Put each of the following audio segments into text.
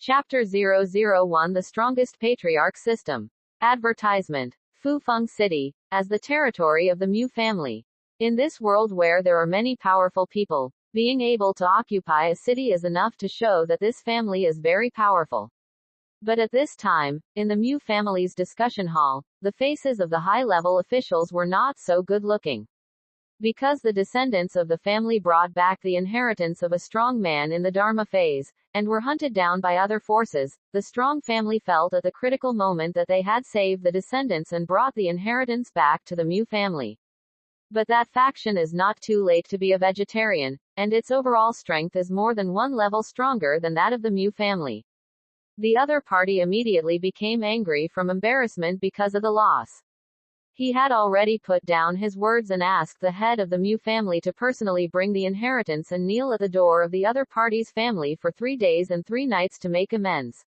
Chapter 001 The Strongest Patriarch System. Advertisement. Fufeng City, as the territory of the Mu family. In this world where there are many powerful people, being able to occupy a city is enough to show that this family is very powerful. But at this time, in the Mu family's discussion hall, the faces of the high-level officials were not so good-looking. Because the descendants of the family brought back the inheritance of a strong man in the Dharma phase, and were hunted down by other forces, the strong family felt at the critical moment that they had saved the descendants and brought the inheritance back to the Mu family. But that faction is not too late to be a vegetarian, and its overall strength is more than one level stronger than that of the Mu family. The other party immediately became angry from embarrassment because of the loss. He had already put down his words and asked the head of the Mu family to personally bring the inheritance and kneel at the door of the other party's family for 3 days and 3 nights to make amends.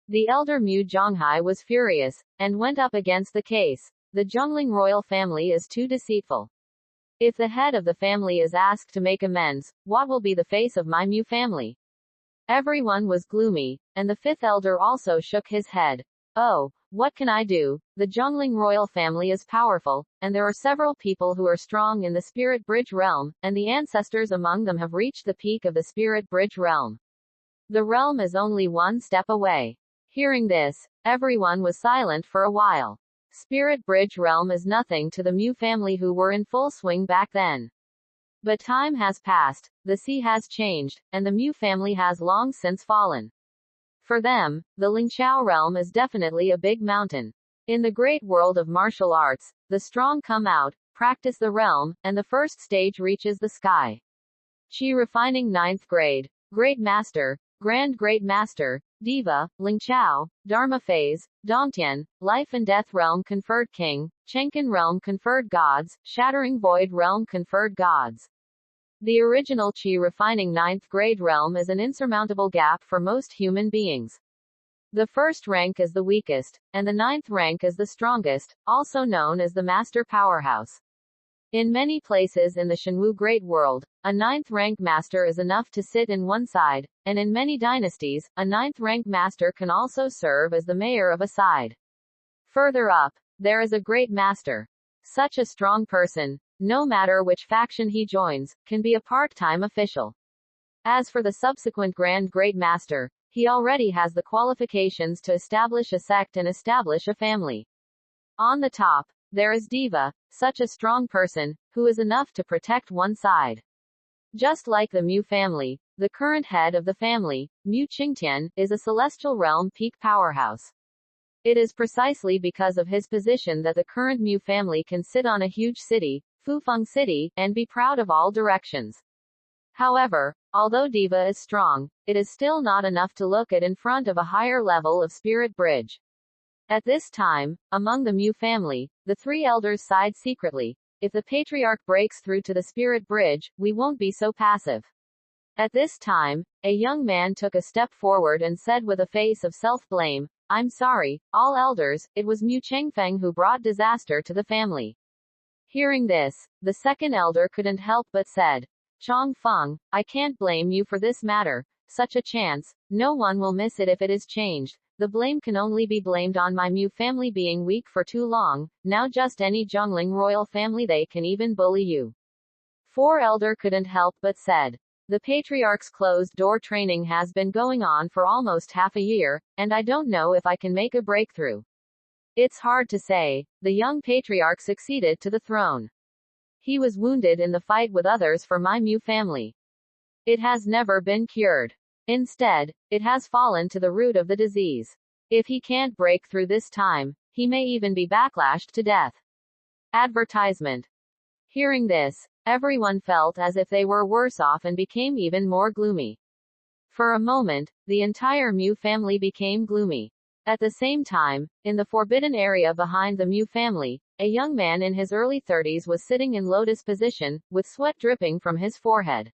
The elder Mu Zhonghai was furious, and went up against the case. The Zhongling royal family is too deceitful. If the head of the family is asked to make amends, what will be the face of my Mu family? Everyone was gloomy, and the 5th elder also shook his head. Oh, what can I do? The Zhongling royal family is powerful, and there are several people who are strong in the Spirit Bridge realm, and the ancestors among them have reached the peak of the Spirit Bridge realm. The realm is only 1 step away. Hearing this, everyone was silent for a while. Spirit Bridge realm is nothing to the Mu family who were in full swing back then. But time has passed, the sea has changed, and the Mu family has long since fallen. For them, the Lingqiao realm is definitely a big mountain. In the great world of martial arts, the strong come out, practice the realm, and the first stage reaches the sky. Qi refining 9th grade, Great Master, Grand Great Master, Diva, Lingqiao, Dharma phase, Dongtian, Life and Death realm conferred king, Chenkin realm conferred gods, Shattering Void realm conferred gods. The original Qi refining 9th grade realm is an insurmountable gap for most human beings. The first rank is the weakest, and the 9th rank is the strongest, also known as the master powerhouse. In many places in the Shenwu Great World, a 9th rank master is enough to sit in one side, and in many dynasties, a 9th rank master can also serve as the mayor of a side. Further up, there is a great master. Such a strong person, no matter which faction he joins, can be a part-time official. As for the subsequent Grand Great Master, he already has the qualifications to establish a sect and establish a family. On the top, there is Diva, such a strong person, who is enough to protect one side. Just like the Mu family, the current head of the family, Mu Qingtian, is a celestial realm peak powerhouse. It is precisely because of his position that the current Mu family can sit on a huge city, Fufeng City, and be proud of all directions. However, although Diva is strong, it is still not enough to look at in front of a higher level of Spirit Bridge. At this time, among the Mu family, the 3 elders sighed secretly. If the patriarch breaks through to the Spirit Bridge, we won't be so passive. At this time, a young man took a step forward and said with a face of self-blame, I'm sorry, all elders, it was Mu Chengfeng who brought disaster to the family. Hearing this, the 2nd elder couldn't help but said, Chong Feng, I can't blame you for this matter. Such a chance, no one will miss it if it is changed. The blame can only be blamed on my Mu family being weak for too long. Now just any Zhongling royal family they can even bully you. 4 elder couldn't help but said, the patriarch's closed-door training has been going on for almost half a year, and I don't know if I can make a breakthrough. It's hard to say. The young patriarch succeeded to the throne. He was wounded in the fight with others for my Mu family. It has never been cured. Instead, it has fallen to the root of the disease. If he can't break through this time, he may even be backlashed to death. Advertisement. Hearing this, everyone felt as if they were worse off and became even more gloomy. For a moment, the entire Mu family became gloomy. At the same time, in the forbidden area behind the Mu family, a young man in his early 30s was sitting in lotus position, with sweat dripping from his forehead.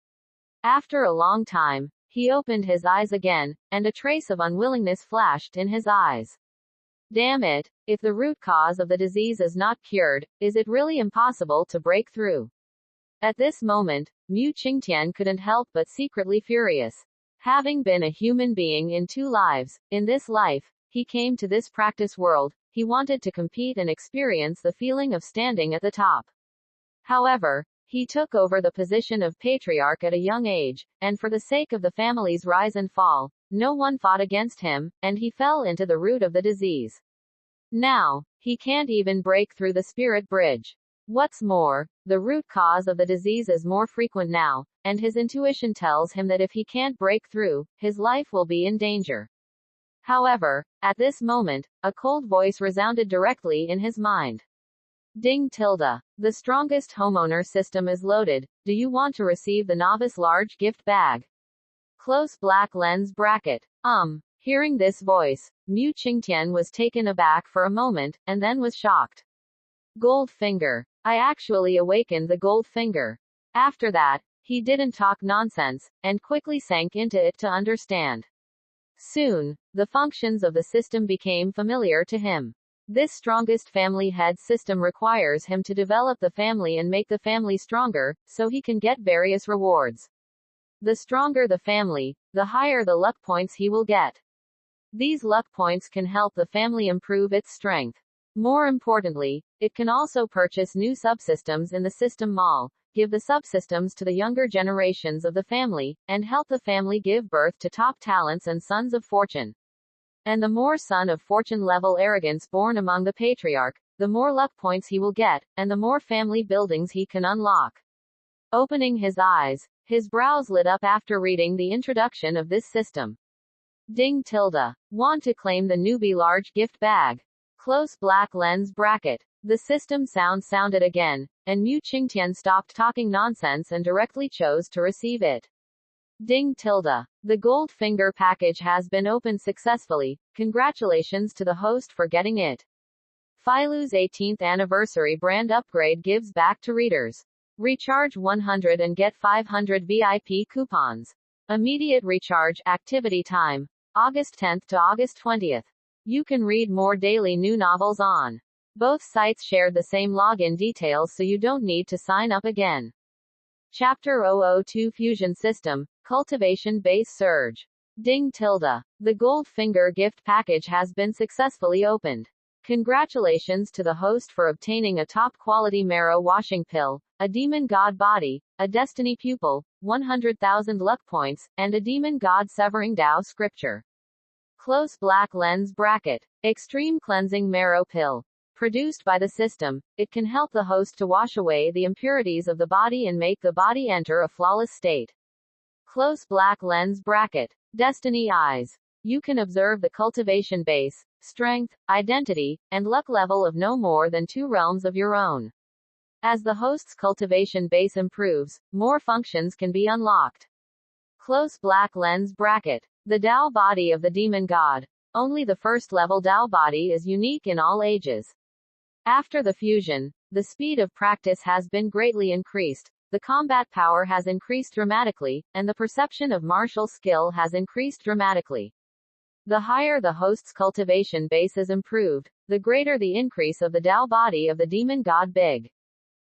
After a long time, he opened his eyes again, and a trace of unwillingness flashed in his eyes. Damn it, if the root cause of the disease is not cured, is it really impossible to break through? At this moment, Mu Qingtian couldn't help but secretly furious. Having been a human being in 2 lives, in this life, he came to this practice world, he wanted to compete and experience the feeling of standing at the top. However, he took over the position of patriarch at a young age, and for the sake of the family's rise and fall, no one fought against him, and he fell into the root of the disease. Now, he can't even break through the spirit bridge. What's more, the root cause of the disease is more frequent now, and his intuition tells him that if he can't break through, his life will be in danger. However, at this moment, a cold voice resounded directly in his mind. Ding tilde. The strongest homeowner system is loaded. Do you want to receive the novice large gift bag? Close black lens bracket. Hearing this voice, Mu Qingtian was taken aback for a moment, and then was shocked. Gold finger. I actually awakened the gold finger. After that, he didn't talk nonsense, and quickly sank into it to understand. Soon, the functions of the system became familiar to him. This strongest family head system requires him to develop the family and make the family stronger, so he can get various rewards. The stronger the family, the higher the luck points he will get. These luck points can help the family improve its strength. More importantly, it can also purchase new subsystems in the system mall, give the subsystems to the younger generations of the family, and help the family give birth to top talents and sons of fortune. And the more son of fortune level arrogance born among the patriarch, the more luck points he will get, and the more family buildings he can unlock. Opening his eyes, his brows lit up after reading the introduction of this system. Ding tilde. Want to claim the newbie large gift bag. Close black lens bracket. The system sounded again, and Mu Qingtian stopped talking nonsense and directly chose to receive it. Ding tilde. The gold finger package has been opened successfully. Congratulations to the host for getting it. Filu's 18th anniversary brand upgrade gives back to readers. Recharge 100 and get 500 VIP coupons. Immediate recharge. Activity time. August 10th to August 20th. You can read more daily new novels on. Both sites shared the same login details, so you don't need to sign up again. Chapter 002 Fusion System, Cultivation Base Surge. Ding tilde. The gold finger gift package has been successfully opened. Congratulations to the host for obtaining a top-quality marrow washing pill, a demon god body, a destiny pupil, 100,000 luck points, and a demon god severing Tao scripture. Close black lens bracket. Extreme cleansing marrow pill. Produced by the system, it can help the host to wash away the impurities of the body and make the body enter a flawless state. Close black lens bracket. Destiny eyes. You can observe the cultivation base, strength, identity, and luck level of no more than 2 realms of your own. As the host's cultivation base improves, more functions can be unlocked. Close black lens bracket. The Tao body of the demon god. Only the first level Tao body is unique in all ages. After the fusion, the speed of practice has been greatly increased, the combat power has increased dramatically, and the perception of martial skill has increased dramatically. The higher the host's cultivation base is improved, the greater the increase of the Tao body of the demon god big.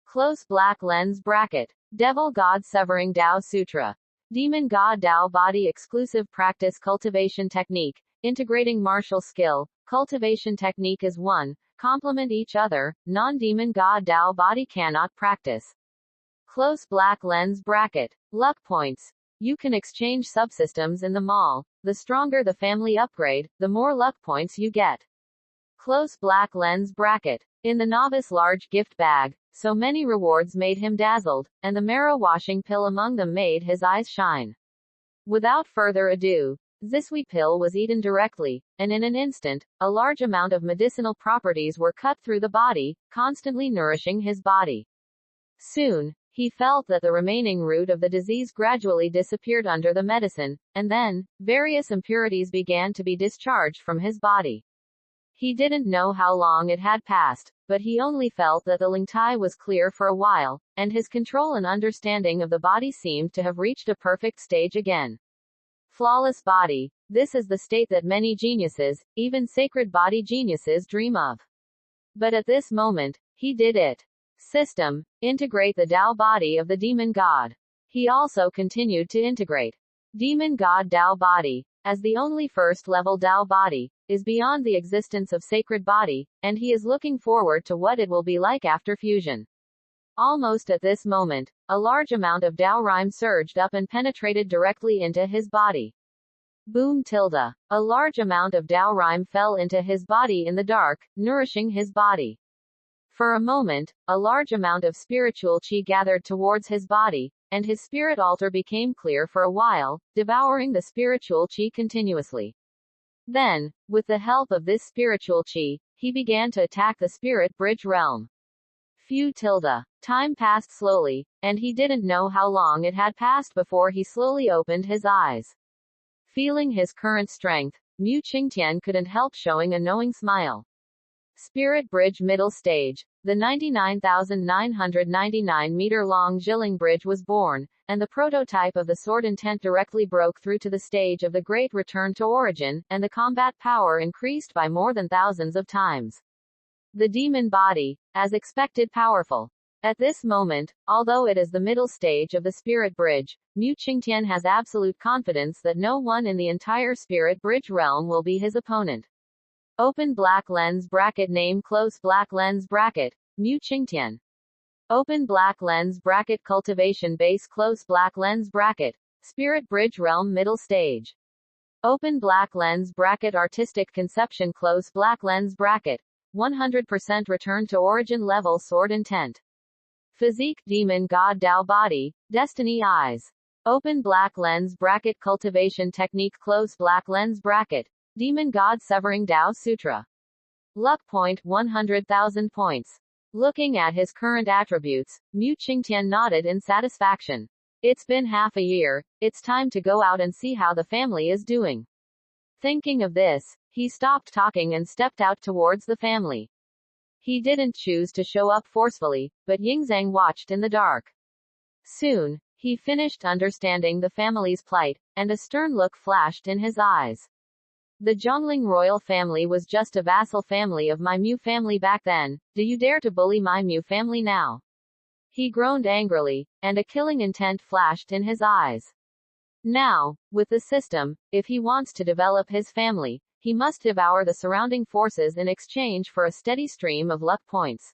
Close black lens bracket. Devil God Severing Tao Sutra. Demon God Tao body exclusive practice cultivation technique, integrating martial skill, cultivation technique is one, complement each other, non-demon God Tao body cannot practice. Close black lens bracket. Luck points. You can exchange subsystems in the mall. The stronger the family upgrade, the more luck points you get. Close black lens bracket. In the novice large gift bag, so many rewards made him dazzled, and the marrow washing pill among them made his eyes shine. Without further ado, Zisui pill was eaten directly, and in an instant, a large amount of medicinal properties were cut through the body, constantly nourishing his body. Soon, he felt that the remaining root of the disease gradually disappeared under the medicine, and then, various impurities began to be discharged from his body. He didn't know how long it had passed, but he only felt that the Lingtai was clear for a while, and his control and understanding of the body seemed to have reached a perfect stage again. Flawless body. This is the state that many geniuses, even sacred body geniuses, dream of. But at this moment, he did it. System. Integrate the Tao body of the demon god. He also continued to integrate Demon God Tao body, as the only first-level Tao body, is beyond the existence of sacred body, and he is looking forward to what it will be like after fusion. Almost at this moment, a large amount of Tao rhyme surged up and penetrated directly into his body. Boom tilde. A large amount of Tao rhyme fell into his body in the dark, nourishing his body. For a moment, a large amount of spiritual chi gathered towards his body, and his spirit altar became clear for a while, devouring the spiritual chi continuously. Then, with the help of this spiritual chi, he began to attack the spirit bridge realm. Few tilde. Time passed slowly, and he didn't know how long it had passed before he slowly opened his eyes. Feeling his current strength, Mu Qingtian couldn't help showing a knowing smile. Spirit Bridge Middle Stage. The 99,999-meter-long Zhiling Bridge was born, and the prototype of the Sword Intent directly broke through to the stage of the Great Return to Origin, and the combat power increased by more than thousands of times. The demon body, as expected, powerful. At this moment, although it is the middle stage of the Spirit Bridge, Mu Qingtian has absolute confidence that no one in the entire Spirit Bridge realm will be his opponent. Open black lens bracket name close black lens bracket, Mu Qingtian. Open black lens bracket cultivation base close black lens bracket, Spirit Bridge realm middle stage. Open black lens bracket artistic conception close black lens bracket, 100% return to origin level sword intent. Physique demon god Tao body, destiny eyes. Open black lens bracket cultivation technique close black lens bracket, demon god severing Tao sutra. Luck point 100,000 points. Looking at his current attributes, Mu Qingtian nodded in satisfaction. It's been half a year, it's time to go out and see how the family is doing. Thinking of this, he stopped talking and stepped out towards the family. He didn't choose to show up forcefully, but Yingzhang watched in the dark. Soon, he finished understanding the family's plight, and a stern look flashed in his eyes. The Zhongling royal family was just a vassal family of my Mu family back then. Do you dare to bully my Mu family now? He groaned angrily, and a killing intent flashed in his eyes. Now, with the system, if he wants to develop his family, he must devour the surrounding forces in exchange for a steady stream of luck points.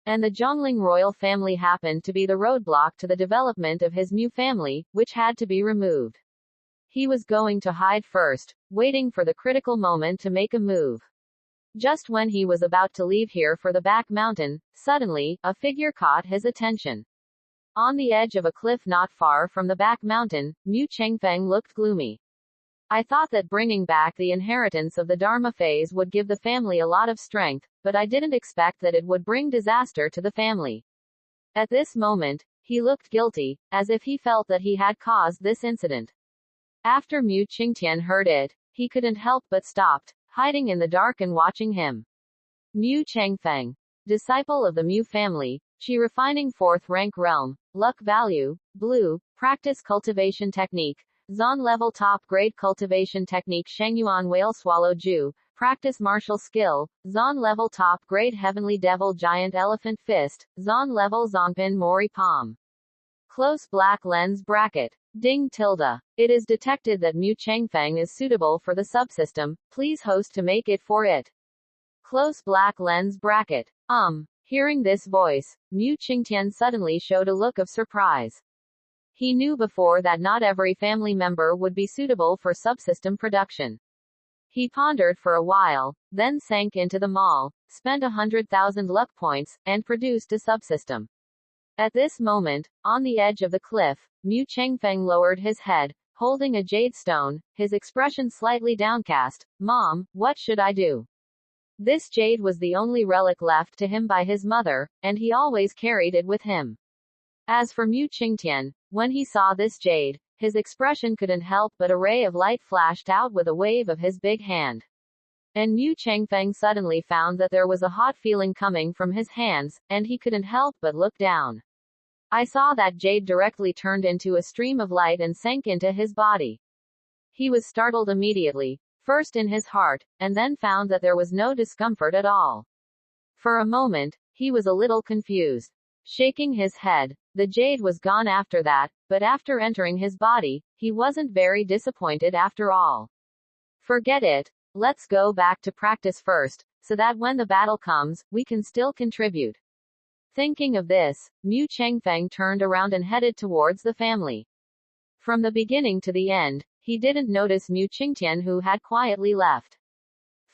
And the Zhongling royal family happened to be the roadblock to the development of his Mu family, which had to be removed. He was going to hide first, waiting for the critical moment to make a move. Just when he was about to leave here for the back mountain, suddenly, a figure caught his attention. On the edge of a cliff not far from the back mountain, Mu Chengfeng looked gloomy. I thought that bringing back the inheritance of the Dharma phase would give the family a lot of strength, but I didn't expect that it would bring disaster to the family. At this moment, he looked guilty, as if he felt that he had caused this incident. After Mu Qingtian heard it, he couldn't help but stopped, hiding in the dark and watching him. Mu Chengfeng. Disciple of the Mu family, Qi refining 4th rank realm, luck value, blue, practice cultivation technique, Zon level top grade cultivation technique Shengyuan whale swallow Ju, practice martial skill, Zon level top grade heavenly devil giant elephant fist, Zon level Zongpin mori palm. Close black lens bracket. Ding tilde. It is detected that Mu Chengfeng is suitable for the subsystem, please host to make it for it. Close black lens bracket. Hearing this voice, Mu Qingtian suddenly showed a look of surprise. He knew before that not every family member would be suitable for subsystem production. He pondered for a while, then sank into the mall, spent 100,000 luck points, and produced a subsystem. At this moment, on the edge of the cliff, Mu Chengfeng lowered his head, holding a jade stone, his expression slightly downcast. Mom, what should I do? This jade was the only relic left to him by his mother, and he always carried it with him. As for Mu Qingtian, when he saw this jade, his expression couldn't help but a ray of light flashed out with a wave of his big hand. And Mu Chengfeng suddenly found that there was a hot feeling coming from his hands, and he couldn't help but look down. I saw that jade directly turned into a stream of light and sank into his body. He was startled immediately, first in his heart, and then found that there was no discomfort at all. For a moment, he was a little confused. shaking his head. The jade was gone after that, but after entering his body, he wasn't very disappointed after all. Forget it. Let's go back to practice first, so that when the battle comes, we can still contribute. Thinking of this, Mu Chengfeng turned around and headed towards the family. From the beginning to the end, he didn't notice Mu Qingtian, who had quietly left.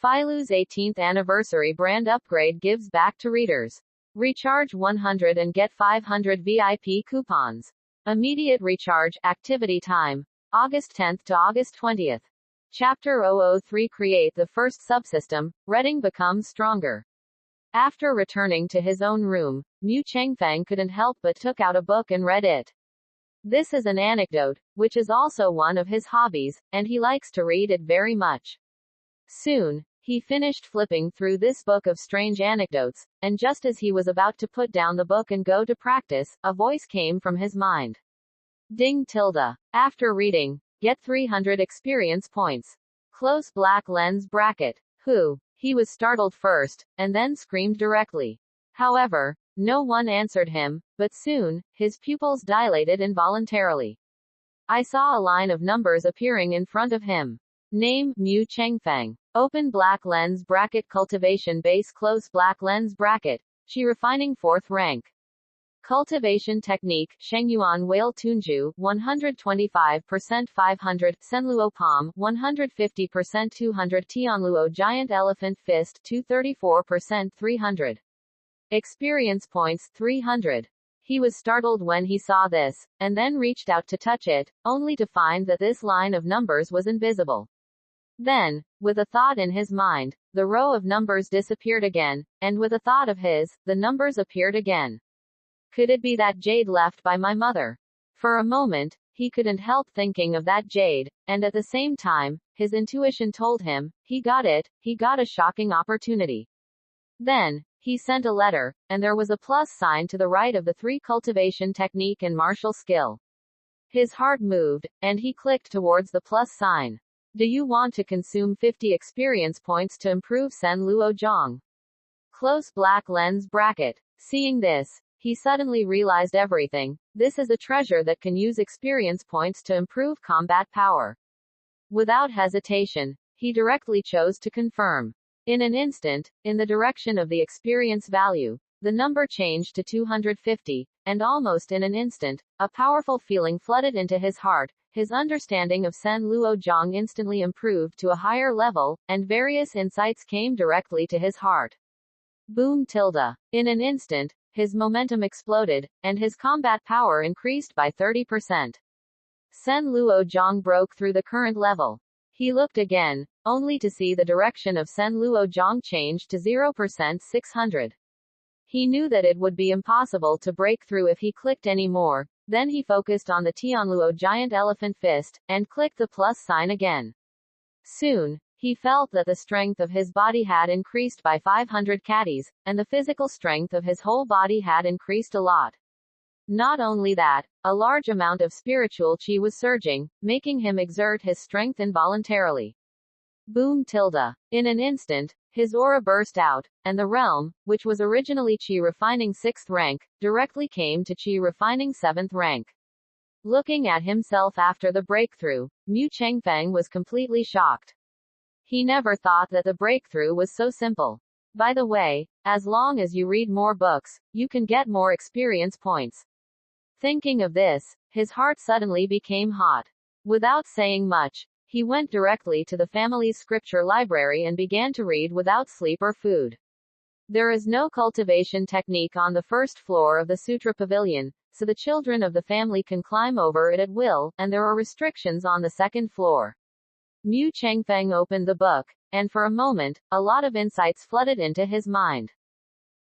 Filu's 18th anniversary brand upgrade gives back to readers. Recharge 100 and get 500 VIP coupons. Immediate recharge, activity time. August 10th to August 20th. Chapter 003 Create the first subsystem, Reading becomes stronger. After returning to his own room, Mu Chengfeng couldn't help but took out a book and read it. This is an anecdote, which is also one of his hobbies, and he likes to read it very much. Soon, he finished flipping through this book of strange anecdotes, and just as he was about to put down the book and go to practice, a voice came from his mind. Ding tilde. After reading, get 300 experience points. Close black lens bracket. Who? He was startled first, and then screamed directly. However, no one answered him, but soon, his pupils dilated involuntarily. I saw a line of numbers appearing in front of him. Name, Mu Chengfeng. Open black lens bracket. Cultivation base. Close black lens bracket. Qi refining 4th rank. Cultivation technique, Shengyuan Whale Tunju, 125% 500, Senluo Palm, 150% 200, Tianluo Giant Elephant Fist, 234% 300. Experience points, 300. He was startled when he saw this, and then reached out to touch it, only to find that this line of numbers was invisible. Then, with a thought in his mind, the row of numbers disappeared again, and with a thought of his, the numbers appeared again. Could it be that jade left by my mother? For a moment, he couldn't help thinking of that jade, and at the same time, his intuition told him, he got it, he got a shocking opportunity. Then, he sent a letter, and there was a plus sign to the right of the 3 cultivation technique and martial skill. His heart moved, and he clicked towards the plus sign. Do you want to consume 50 experience points to improve Sen Luo Zhong? Close black lens bracket. Seeing this, he suddenly realized everything. This is a treasure that can use experience points to improve combat power. Without hesitation, he directly chose to confirm. In an instant, in the direction of the experience value, the number changed to 250, and almost in an instant, a powerful feeling flooded into his heart. His understanding of Sen Luo Zhong instantly improved to a higher level, and various insights came directly to his heart. Boom tilde. In an instant, his momentum exploded, and his combat power increased by 30%. Sen Luo Zhong broke through the current level. He looked again, only to see the direction of Sen Luo Zhong change to 0% 600. He knew that it would be impossible to break through if he clicked any more. Then he focused on the Tianluo Giant Elephant Fist, and clicked the plus sign again. Soon, he felt that the strength of his body had increased by 500 catties, and the physical strength of his whole body had increased a lot. Not only that, a large amount of spiritual qi was surging, making him exert his strength involuntarily. Boom tilde. In an instant, his aura burst out, and the realm, which was originally Qi refining 6th rank, directly came to Qi refining 7th rank. Looking at himself after the breakthrough, Mu Chengfeng was completely shocked. He never thought that the breakthrough was so simple. By the way, as long as you read more books, you can get more experience points. Thinking of this, his heart suddenly became hot. Without saying much, he went directly to the family's scripture library and began to read without sleep or food. There is no cultivation technique on the first floor of the Sutra Pavilion, so the children of the family can climb over it at will, and there are restrictions on the second floor. Mu Chengfeng opened the book, and for a moment, a lot of insights flooded into his mind.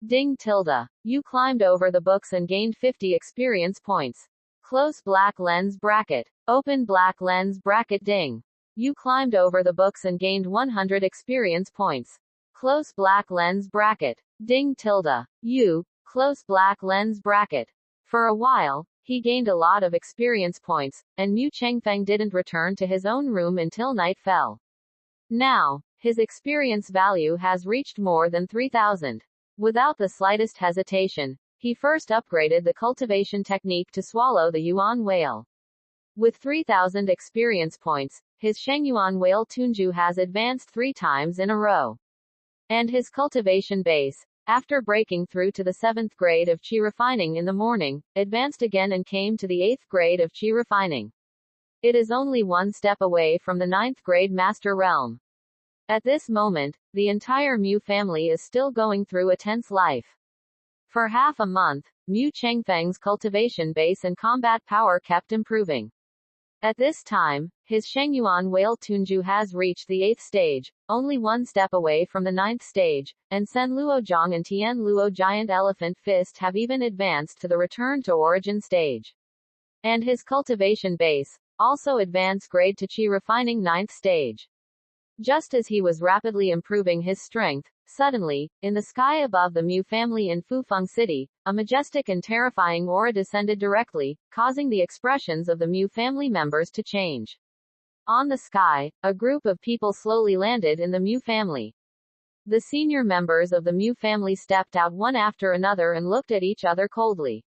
Ding tilde. You climbed over the books and gained 50 experience points. Close black lens bracket. Open black lens bracket. Ding. You climbed over the books and gained 100 experience points. Close black lens bracket. Ding tilde. You, close black lens bracket. For a while, he gained a lot of experience points, and Mu Chengfeng didn't return to his own room until night fell. Now, his experience value has reached more than 3,000. Without the slightest hesitation, he first upgraded the cultivation technique to swallow the yuan whale. With 3,000 experience points, his Shengyuan whale Tunju has advanced 3 times in a row. And his cultivation base, after breaking through to the 7th grade of Qi refining in the morning, advanced again and came to the 8th grade of Qi refining. It is only 1 step away from the 9th grade master realm. At this moment, the entire Mu family is still going through a tense life. For half a month, Mu Chengfeng's cultivation base and combat power kept improving. At this time, his Shengyuan whale Tunju has reached the 8th stage, only 1 step away from the 9th stage, and Sen Luozhong and Tian Luo giant elephant fist have even advanced to the return to origin stage. And his cultivation base also advanced grade to Qi refining 9th stage. Just as he was rapidly improving his strength, suddenly, in the sky above the Mu family in Fufeng City, a majestic and terrifying aura descended directly, causing the expressions of the Mu family members to change. On the sky, a group of people slowly landed in the Mu family. The senior members of the Mu family stepped out one after another and looked at each other coldly.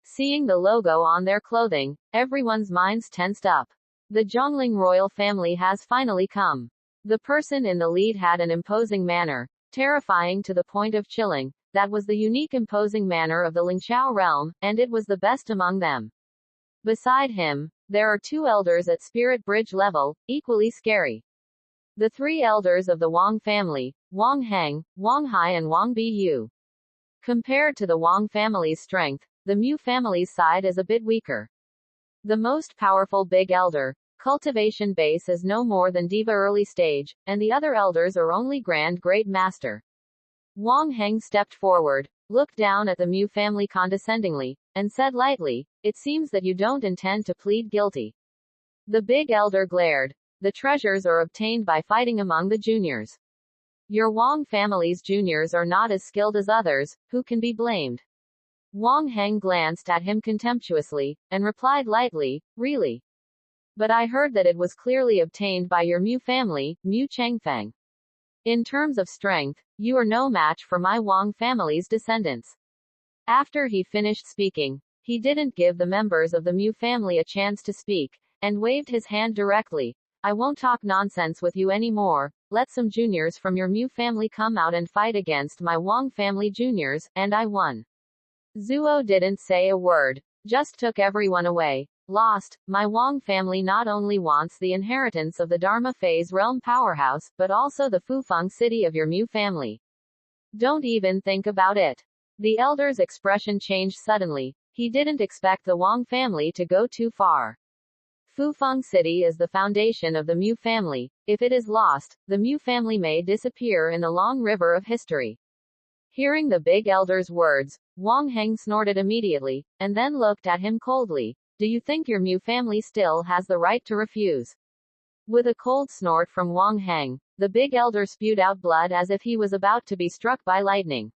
Seeing the logo on their clothing, everyone's minds tensed up. The Zhongling royal family has finally come. The person in the lead had an imposing manner, terrifying to the point of chilling. That was the unique imposing manner of the Lingqiao realm, and it was the best among them. Beside him, there are 2 elders at spirit bridge level, equally scary. The 3 elders of the Wang family, Wang Heng, Wang Hai and Wang Bu. Compared to the Wang family's strength, the Mu family's side is a bit weaker. The most powerful big elder, cultivation base is no more than Diva early stage, and the other elders are only Grand Great Master. Wang Heng stepped forward, looked down at the Mu family condescendingly, and said lightly, "It seems that you don't intend to plead guilty." The big elder glared. "The treasures are obtained by fighting among the juniors. Your Wang family's juniors are not as skilled as others, who can be blamed?" Wang Heng glanced at him contemptuously, and replied lightly, "Really? But I heard that it was clearly obtained by your Mu family, Mu Chengfeng. In terms of strength, you are no match for my Wang family's descendants." After he finished speaking, he didn't give the members of the Mu family a chance to speak, and waved his hand directly. "I won't talk nonsense with you anymore. Let some juniors from your Mu family come out and fight against my Wang family juniors, and I won." Zuo didn't say a word, just took everyone away. "Lost, my Wang family not only wants the inheritance of the Dharma phase realm powerhouse, but also the Fufeng city of your Mu family. Don't even think about it." The elder's expression changed suddenly. He didn't expect the Wang family to go too far. Fufeng city is the foundation of the Mu family. If it is lost, the Mu family may disappear in the long river of history. Hearing the big elder's words, Wang Heng snorted immediately, and then looked at him coldly. "Do you think your Mu family still has the right to refuse?" With a cold snort from Wang Heng, the big elder spewed out blood as if he was about to be struck by lightning.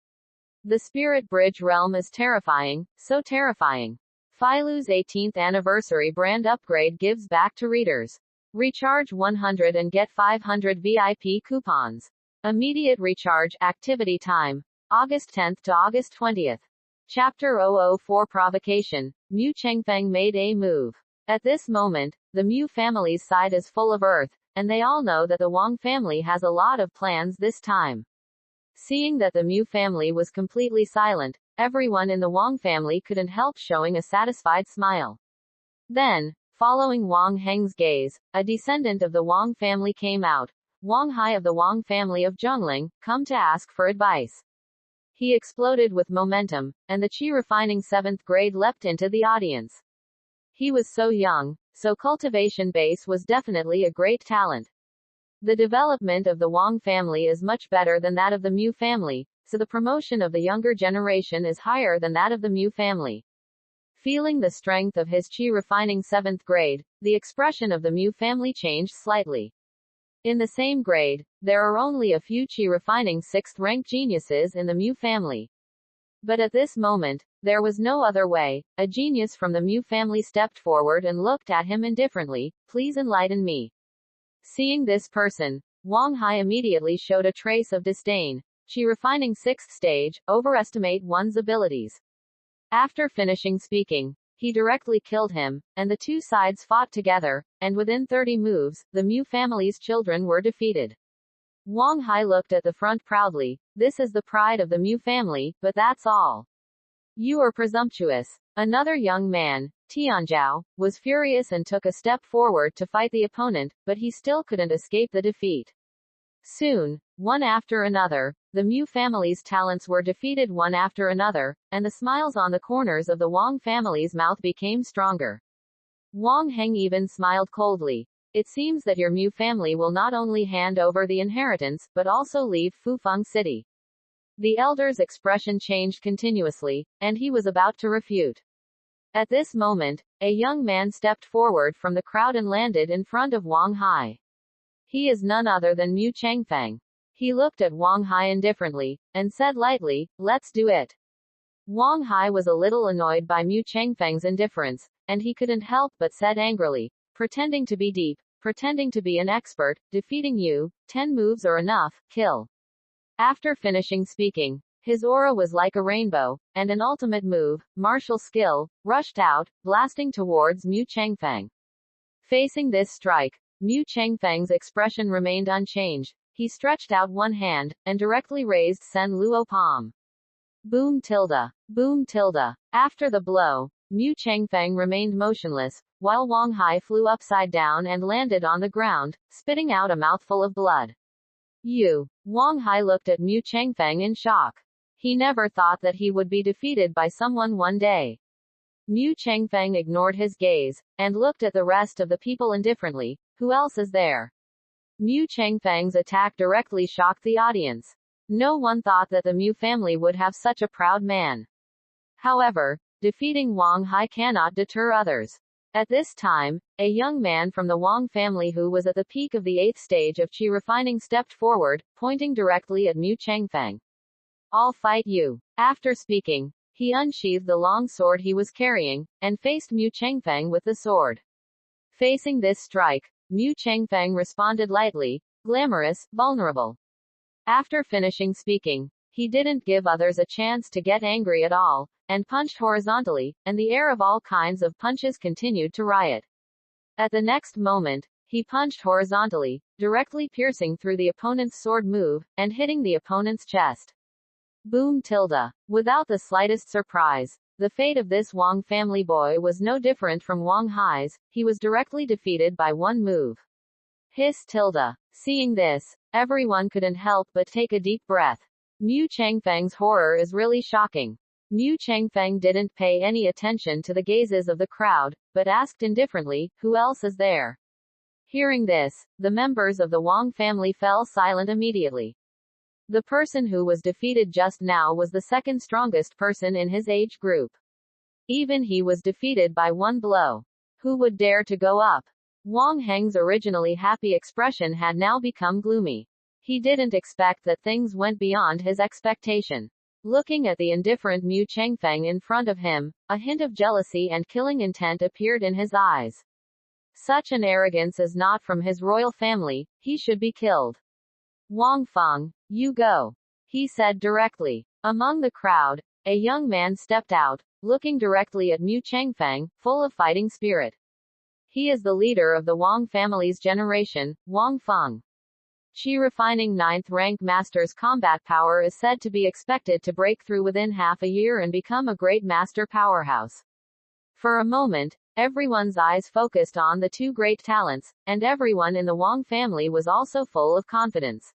The Spirit Bridge realm is terrifying, so terrifying. Filu's 18th anniversary brand upgrade gives back to readers. Recharge 100 and get 500 VIP coupons. Immediate recharge, activity time, August 10th to August 20th. Chapter 004 Provocation. Mu Chengfeng made a move. At this moment, the Mu family's side is full of earth, and they all know that the Wang family has a lot of plans this time. Seeing that the Mu family was completely silent, everyone in the Wang family couldn't help showing a satisfied smile. Then, following Wang Heng's gaze, a descendant of the Wang family came out. Wang Hai of the Wang family of Zhongling, come to ask for advice. He exploded with momentum, and the Qi refining 7th grade leapt into the audience. He was so young, so cultivation base was definitely a great talent. The development of the Wang family is much better than that of the Mu family, so the promotion of the younger generation is higher than that of the Mu family. Feeling the strength of his Qi refining 7th grade, the expression of the Mu family changed slightly. In the same grade, there are only a few Qi refining 6th rank geniuses in the Mu family. But at this moment, there was no other way. A genius from the Mu family stepped forward and looked at him indifferently. "Please enlighten me." Seeing this person, Wang Hai immediately showed a trace of disdain. "Qi refining 6th stage, overestimate one's abilities. After finishing speaking, he directly killed him, and the two sides fought together, and within 30 moves, the Mu family's children were defeated. Wang Hai looked at the front proudly. This is the pride of the Mu family, but that's all. You are presumptuous. Another young man, Tianzhao, was furious and took a step forward to fight the opponent, but he still couldn't escape the defeat. Soon, one after another, the Mu family's talents were defeated one after another, and the smiles on the corners of the Wang family's mouth became stronger. Wang Heng even smiled coldly. It seems that your Mu family will not only hand over the inheritance, but also leave Fufeng City. The elder's expression changed continuously, and he was about to refute. At this moment, a young man stepped forward from the crowd and landed in front of Wang Hai. He is none other than Mu Changfeng. He looked at Wang Hai indifferently, and said lightly, "Let's do it." Wang Hai was a little annoyed by Mu Changfeng's indifference, and he couldn't help but said angrily, "Pretending to be deep, pretending to be an expert, defeating you, 10 moves are enough, kill." After finishing speaking, his aura was like a rainbow, and an ultimate move, martial skill, rushed out, blasting towards Mu Changfeng. Facing this strike, Mu Changfeng's expression remained unchanged. He stretched out one hand, and directly raised Sen Luo palm. Boom tilde. Boom tilde. After the blow, Mu Changfeng remained motionless, while Wang Hai flew upside down and landed on the ground, spitting out a mouthful of blood. Wang Hai looked at Mu Changfeng in shock. He never thought that he would be defeated by someone one day. Mu Changfeng ignored his gaze, and looked at the rest of the people indifferently. Who else is there? Mu Changfeng's attack directly shocked the audience. No one thought that the Mu family would have such a proud man. However, defeating Wang Hai cannot deter others. At this time, a young man from the Wang family who was at the peak of the 8th stage of qi refining stepped forward, pointing directly at Mu Changfeng. "I'll fight you." After speaking, he unsheathed the long sword he was carrying, and faced Mu Changfeng with the sword. Facing this strike, Mu Changfeng responded lightly, glamorous, vulnerable. After finishing speaking, he didn't give others a chance to get angry at all, and punched horizontally, and the air of all kinds of punches continued to riot. At the next moment, he punched horizontally, directly piercing through the opponent's sword move, and hitting the opponent's chest. Boom tilde. Without the slightest surprise, the fate of this Wang family boy was no different from Wang Hai's. He was directly defeated by one move. Hiss tilde. Seeing this, everyone couldn't help but take a deep breath. Mu Changfeng's horror is really shocking. Mu Changfeng didn't pay any attention to the gazes of the crowd, but asked indifferently, "Who else is there?" Hearing this, the members of the Wang family fell silent immediately. The person who was defeated just now was the second strongest person in his age group. Even he was defeated by one blow. Who would dare to go up? Wang Heng's originally happy expression had now become gloomy. He didn't expect that things went beyond his expectation. Looking at the indifferent Mu Changfeng in front of him, a hint of jealousy and killing intent appeared in his eyes. Such an arrogance is not from his royal family, he should be killed. "Wang Feng, you go," he said directly. Among the crowd, a young man stepped out, looking directly at Mu Changfeng, full of fighting spirit. He is the leader of the Wang family's generation, Wang Feng. Qi refining 9th rank master's combat power is said to be expected to break through within half a year and become a great master powerhouse. For a moment, everyone's eyes focused on the two great talents, and everyone in the Wang family was also full of confidence.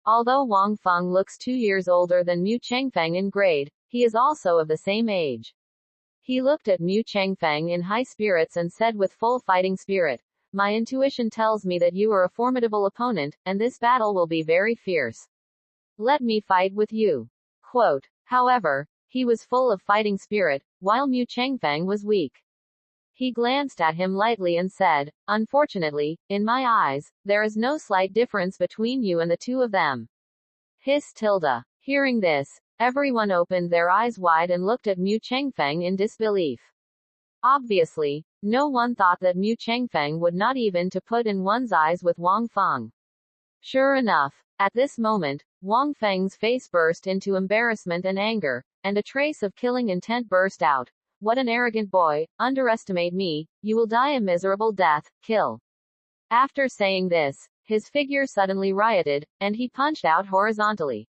Although Wang Feng looks 2 years older than Mu Changfeng in grade, he is also of the same age. He looked at Mu Changfeng in high spirits and said with full fighting spirit, "My intuition tells me that you are a formidable opponent, and this battle will be very fierce. Let me fight with you." Quote. However, he was full of fighting spirit, while Mu Changfeng was weak. He glanced at him lightly and said, "Unfortunately, in my eyes, there is no slight difference between you and the two of them." Hiss tilde. Hearing this, everyone opened their eyes wide and looked at Mu Changfeng in disbelief. Obviously, no one thought that Mu Changfeng would not even to put in one's eyes with Wang Feng. Sure enough, at this moment, Wang Feng's face burst into embarrassment and anger, and a trace of killing intent burst out. What an arrogant boy, underestimate me, you will die a miserable death, kill. After saying this, his figure suddenly rioted, and he punched out horizontally.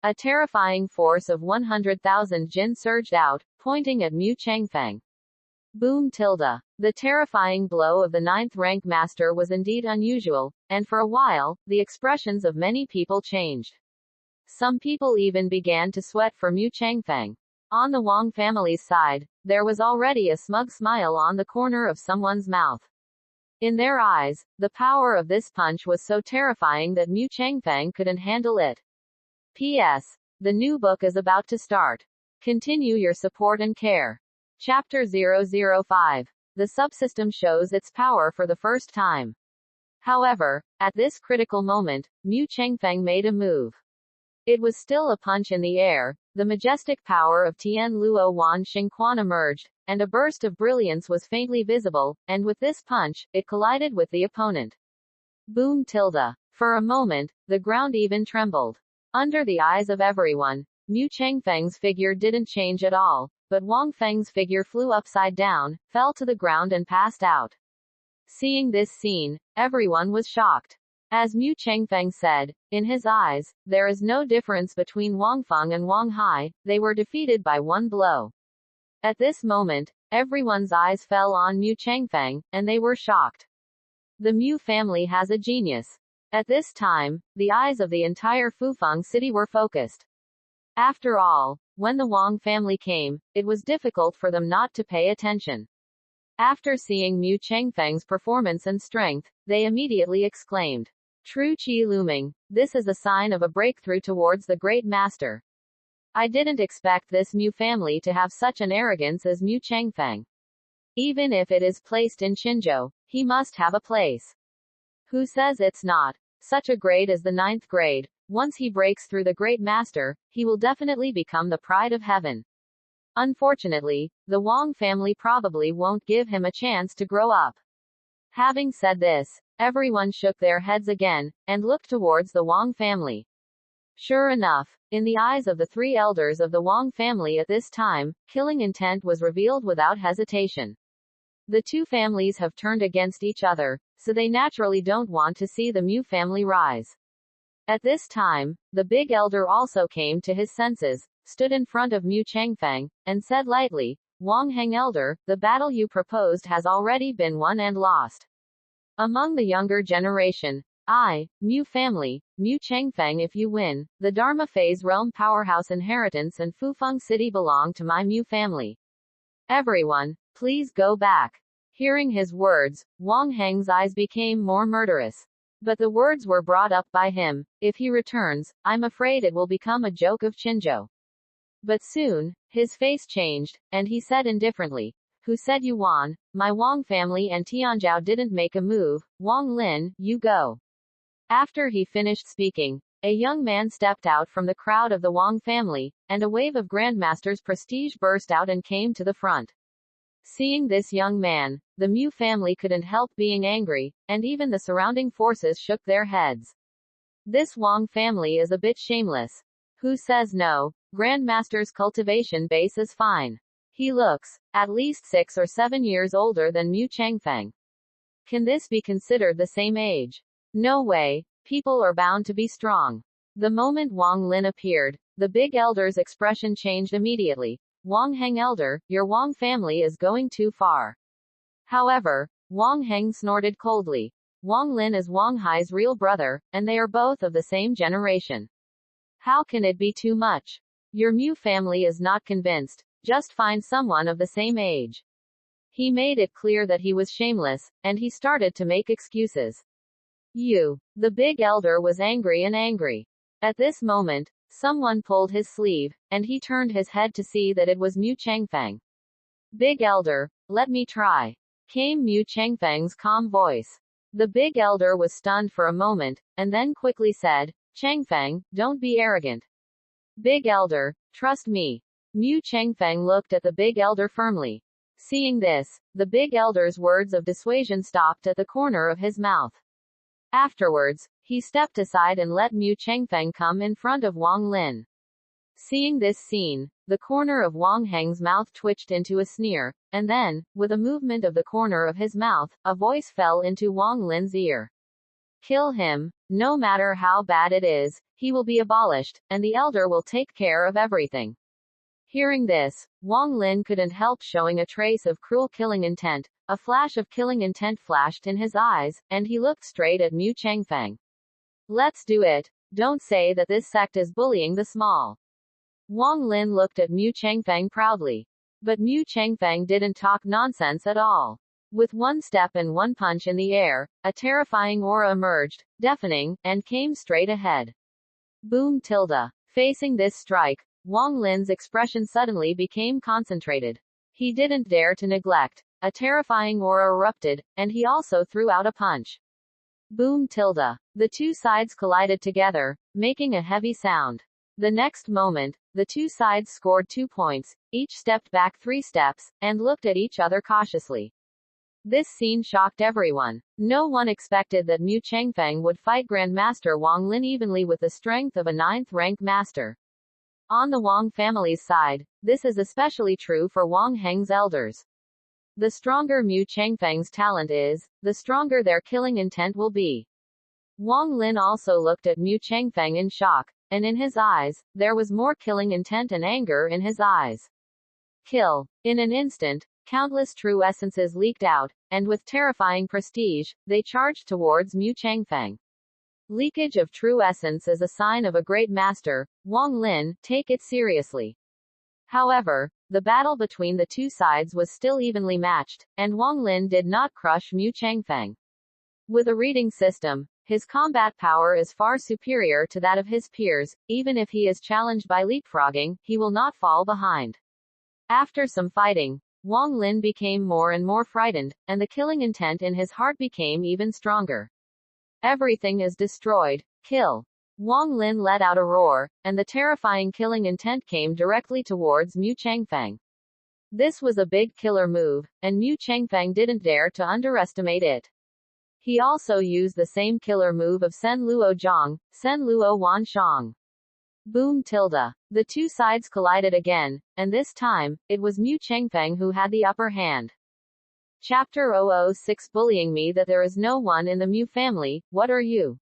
A terrifying force of 100,000 jinn surged out, pointing at Mu Changfeng. Boom tilde. The terrifying blow of the ninth-rank master was indeed unusual, and for a while, the expressions of many people changed. Some people even began to sweat for Mu Changfeng. On the Wang family's side, there was already a smug smile on the corner of someone's mouth. In their eyes, the power of this punch was so terrifying that Mu Changfeng couldn't handle it. P.S. The new book is about to start. Continue your support and care. Chapter 005. The subsystem shows its power for the first time. However, at this critical moment, Mu Changfeng made a move. It was still a punch in the air. The majestic power of Tian Luo Wan Xingquan emerged, and a burst of brilliance was faintly visible, and with this punch, it collided with the opponent. Boom tilde. For a moment, the ground even trembled. Under the eyes of everyone, Mu Changfeng's figure didn't change at all, but Wang Feng's figure flew upside down, fell to the ground and passed out. Seeing this scene, everyone was shocked. As Mu Changfeng said, in his eyes, there is no difference between Wang Feng and Wang Hai, they were defeated by one blow. At this moment, everyone's eyes fell on Mu Changfeng, and they were shocked. The Mu family has a genius. At this time, the eyes of the entire Fufeng city were focused. After all, when the Wang family came, it was difficult for them not to pay attention. After seeing Mu Changfeng's performance and strength, they immediately exclaimed, "True Qi looming, this is a sign of a breakthrough towards the great master. I didn't expect this Mu family to have such an arrogance as Mu Changfeng. Even if it is placed in Qinzhou, he must have a place. Who says it's not? Such a grade as the 9th grade, once he breaks through the great master, he will definitely become the pride of heaven. Unfortunately, the Wang family probably won't give him a chance to grow up." Having said this, everyone shook their heads again, and looked towards the Wang family. Sure enough, in the eyes of the three elders of the Wang family at this time, killing intent was revealed without hesitation. The two families have turned against each other, so they naturally don't want to see the Mu family rise. At this time, the big elder also came to his senses, stood in front of Mu Changfeng, and said lightly, "Wang Heng elder, the battle you proposed has already been won and lost. Among the younger generation, I, Mu family, Mu Changfeng, if you win, the Dharma Phase Realm Powerhouse Inheritance and Fufeng City belong to my Mu family. Everyone, please go back." Hearing his words, Wang Heng's eyes became more murderous. But the words were brought up by him, "If he returns, I'm afraid it will become a joke of Qinzhou." But soon, his face changed, and he said indifferently, "Who said you won? My Wang family and Tianzhou didn't make a move. Wang Lin, you go." After he finished speaking, a young man stepped out from the crowd of the Wang family, and a wave of Grandmaster's prestige burst out and came to the front. Seeing this young man, the Mu family couldn't help being angry, and even the surrounding forces shook their heads. This Wang family is a bit shameless. Who says no? Grandmaster's cultivation base is fine. He looks, at least 6 or 7 years older than Mu Changfeng. Can this be considered the same age? No way. People are bound to be strong. The moment Wang Lin appeared, the big elder's expression changed immediately. "Wang Heng elder, your Wang family is going too far." However, Wang Heng snorted coldly. Wang Lin is Wang Hai's real brother, and they are both of the same generation. How can it be too much? Your Mu family is not convinced. Just find someone of the same age. He made it clear that he was shameless, and he started to make excuses. The big elder was angry and angry. At this moment, someone pulled his sleeve, and he turned his head to see that it was Mu Changfeng. "Big elder, let me try," came Mu Changfeng's calm voice. The big elder was stunned for a moment, and then quickly said, "Changfeng, don't be arrogant. Big elder, trust me." Mu Changfeng looked at the big elder firmly. Seeing this, the big elder's words of dissuasion stopped at the corner of his mouth. Afterwards, he stepped aside and let Mu Changfeng come in front of Wang Lin. Seeing this scene, the corner of Wang Heng's mouth twitched into a sneer, and then, with a movement of the corner of his mouth, a voice fell into Wang Lin's ear. Kill him, no matter how bad it is, he will be abolished, and the elder will take care of everything. Hearing this, Wang Lin couldn't help showing a trace of cruel killing intent. A flash of killing intent flashed in his eyes, and he looked straight at Mu Changfeng. Let's do it. Don't say that this sect is bullying the small. Wang Lin looked at Mu Changfeng proudly. But Mu Changfeng didn't talk nonsense at all. With one step and one punch in the air, a terrifying aura emerged, deafening, and came straight ahead. Boom tilde. Facing this strike, Wang Lin's expression suddenly became concentrated. He didn't dare to neglect. A terrifying aura erupted, and he also threw out a punch. Boom tilde. The two sides collided together, making a heavy sound. The next moment, the two sides scored 2 points, each stepped back 3 steps, and looked at each other cautiously. This scene shocked everyone. No one expected that Mu Changfeng would fight Grandmaster Wang Lin evenly with the strength of a 9th-rank master. On the Wang family's side, this is especially true for Wang Heng's elders. The stronger Mu Changfeng's talent is, the stronger their killing intent will be. Wang Lin also looked at Mu Changfeng in shock, and in his eyes, there was more killing intent and anger in his eyes. Kill. In an instant, countless true essences leaked out, and with terrifying prestige, they charged towards Mu Changfeng. Leakage of true essence is a sign of a great master. Wang Lin, take it seriously. However, the battle between the two sides was still evenly matched, and Wang Lin did not crush Mu Changfeng. With a reading system, his combat power is far superior to that of his peers. Even if he is challenged by leapfrogging, he will not fall behind. After some fighting, Wang Lin became more and more frightened, and the killing intent in his heart became even stronger. Everything is destroyed. Kill. Wang Lin let out a roar, and the terrifying killing intent came directly towards Mu Changfeng. This was a big killer move, and Mu Changfeng didn't dare to underestimate it. He also used the same killer move of Sen Luo Zhang, Sen Luo Wan Shang. Boom tilde. The two sides collided again, and this time, it was Mu Changfeng who had the upper hand. Chapter 006 Bullying me that there is no one in the Mu family, what are you?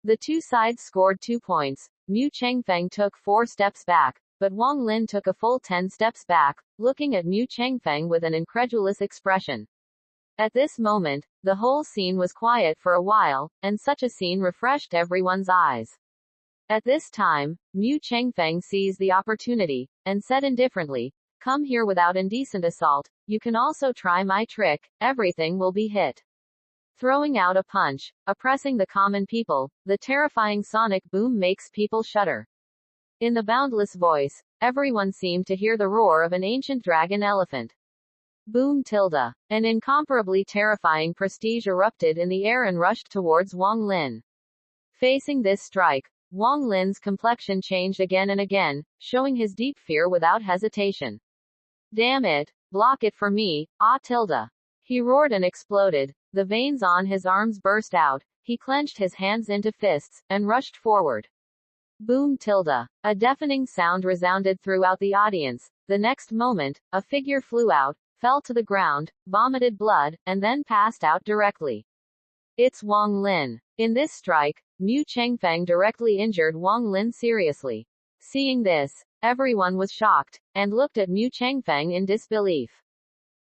The two sides scored 2 points. Mu Changfeng took 4 steps back, but Wang Lin took a full 10 steps back, looking at Mu Changfeng with an incredulous expression. At this moment, the whole scene was quiet for a while, and such a scene refreshed everyone's eyes. At this time, Mu Changfeng seized the opportunity, and said indifferently, come here without indecent assault, you can also try my trick, everything will be hit. Throwing out a punch, oppressing the common people, the terrifying sonic boom makes people shudder. In the boundless voice, everyone seemed to hear the roar of an ancient dragon elephant. Boom tilde. An incomparably terrifying prestige erupted in the air and rushed towards Wang Lin. Facing this strike, Wang Lin's complexion changed again and again, showing his deep fear without hesitation. Damn it! Block it for me, ah tilde. He roared and exploded. The veins on his arms burst out. He clenched his hands into fists, and rushed forward. Boom tilde. A deafening sound resounded throughout the audience. The next moment, a figure flew out, fell to the ground, vomited blood, and then passed out directly. It's Wang Lin. In this strike, Mu Changfeng directly injured Wang Lin seriously. Seeing this, everyone was shocked, and looked at Mu Changfeng in disbelief.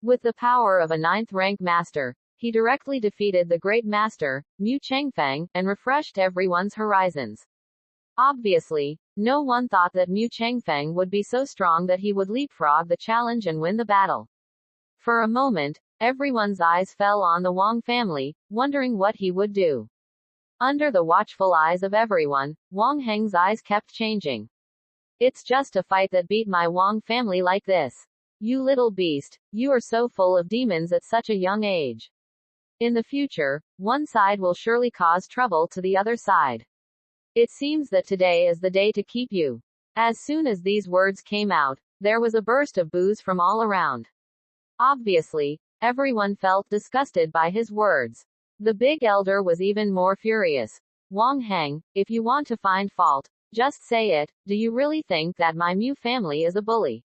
With the power of a 9th-rank master, he directly defeated the great master, Mu Changfeng, and refreshed everyone's horizons. Obviously, no one thought that Mu Changfeng would be so strong that he would leapfrog the challenge and win the battle. For a moment, everyone's eyes fell on the Wang family, wondering what he would do. Under the watchful eyes of everyone, Wang Heng's eyes kept changing. It's just a fight that beat my Wang family like this. You little beast, you are so full of demons at such a young age. In the future, one side will surely cause trouble to the other side. It seems that today is the day to keep you. As soon as these words came out, there was a burst of boos from all around. Obviously, everyone felt disgusted by his words. The big elder was even more furious. Wang Heng, if you want to find fault, Just say it, do you really think that my Mu family is a bully?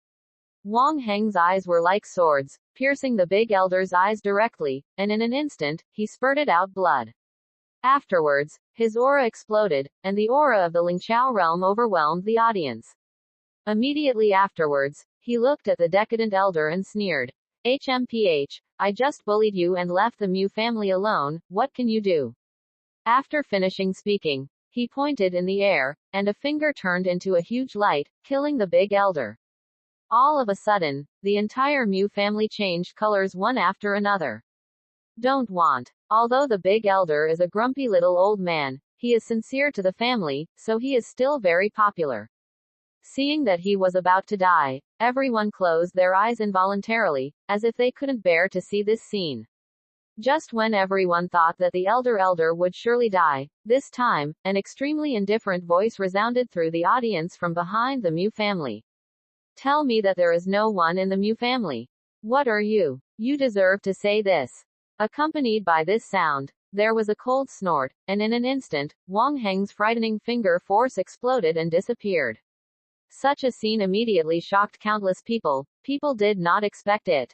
Wang Heng's eyes were like swords, piercing the big elder's eyes directly, and in an instant, he spurted out blood. Afterwards, his aura exploded, and the aura of the Lingqiao realm overwhelmed the audience. Immediately afterwards, he looked at the decadent elder and sneered. HMPH, I just bullied you and left the Mu family alone, what can you do? After finishing speaking, he pointed in the air, and a finger turned into a huge light, killing the big elder. All of a sudden, the entire Mu family changed colors one after another. Don't want. Although the big elder is a grumpy little old man, he is sincere to the family, so he is still very popular. Seeing that he was about to die, everyone closed their eyes involuntarily, as if they couldn't bear to see this scene. Just when everyone thought that the elder would surely die, this time, an extremely indifferent voice resounded through the audience from behind the Mu family. Tell me that there is no one in the Mu family. What are you? You deserve to say this. Accompanied by this sound, there was a cold snort, and in an instant, Wang Heng's frightening finger force exploded and disappeared. Such a scene immediately shocked countless people. People did not expect it.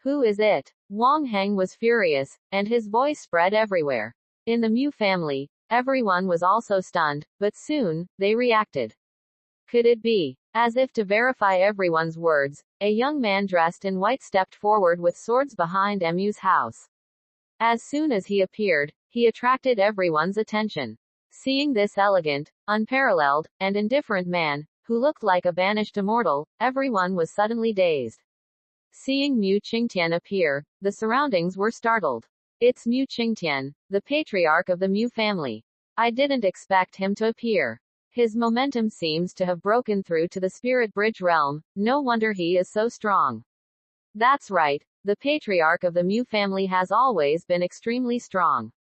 Who is it? Wang Heng was furious, and his voice spread everywhere. In the Mu family, everyone was also stunned, but soon, they reacted. Could it be? As if to verify everyone's words, a young man dressed in white stepped forward with swords behind Mu's house. As soon as he appeared, he attracted everyone's attention. Seeing this elegant, unparalleled, and indifferent man, who looked like a banished immortal, everyone was suddenly dazed. Seeing Mu Qingtian appear, the surroundings were startled. It's Mu Qingtian, the patriarch of the Mu family. I didn't expect him to appear. His momentum seems to have broken through to the spirit bridge realm, no wonder he is so strong. That's right, the patriarch of the Mu family has always been extremely strong.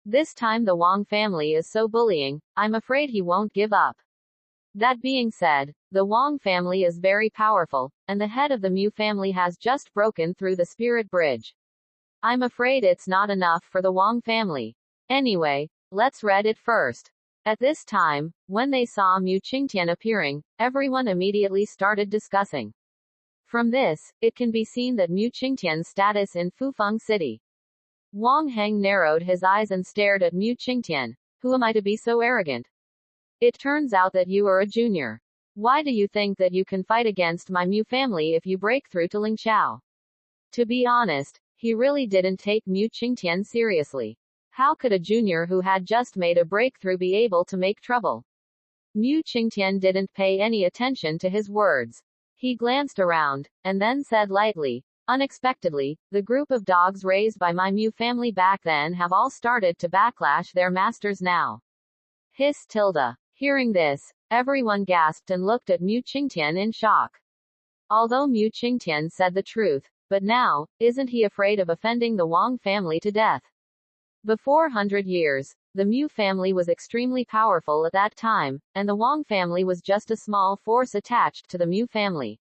This time the Wang family is so bullying, I'm afraid he won't give up. That being said, the Wang family is very powerful, and the head of the Mu family has just broken through the spirit bridge. I'm afraid it's not enough for the Wang family. Anyway, let's read it first. At this time, when they saw Mu Qingtian appearing, everyone immediately started discussing. From this, it can be seen that Mu Qingtian's status in Fufeng City. Wang Heng narrowed his eyes and stared at Mu Qingtian. Who am I to be so arrogant? It turns out that you are a junior. Why do you think that you can fight against my Mu family if you break through to Lingqiao? To be honest, he really didn't take Mu Qingtian seriously. How could a junior who had just made a breakthrough be able to make trouble? Mu Qingtian didn't pay any attention to his words. He glanced around, and then said lightly, unexpectedly, the group of dogs raised by my Mu family back then have all started to backlash their masters now. Hiss tilde. Hearing this, everyone gasped and looked at Mu Qingtian in shock. Although Mu Qingtian said the truth, but now, isn't he afraid of offending the Wang family to death? Before 100 years, the Mu family was extremely powerful at that time, and the Wang family was just a small force attached to the Mu family.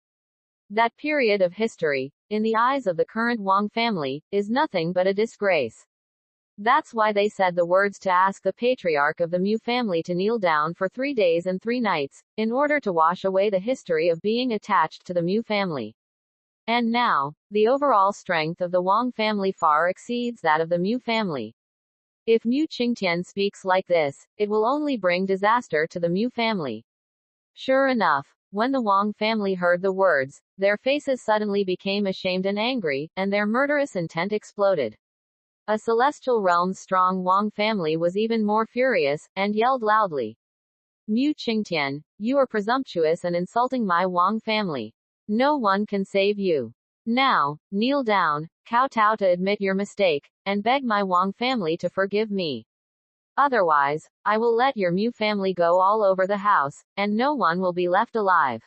That period of history, in the eyes of the current Wang family, is nothing but a disgrace. That's why they said the words to ask the patriarch of the Mu family to kneel down for 3 days and 3 nights, in order to wash away the history of being attached to the Mu family. And now, the overall strength of the Wang family far exceeds that of the Mu family. If Mu Qingtian speaks like this, it will only bring disaster to the Mu family. Sure enough, when the Wang family heard the words, their faces suddenly became ashamed and angry, and their murderous intent exploded. A celestial realm's strong Wang family was even more furious, and yelled loudly. Mu Qingtian, you are presumptuous and insulting my Wang family. No one can save you. Now, kneel down, kowtow to admit your mistake, and beg my Wang family to forgive me. Otherwise, I will let your Mu family go all over the house, and no one will be left alive.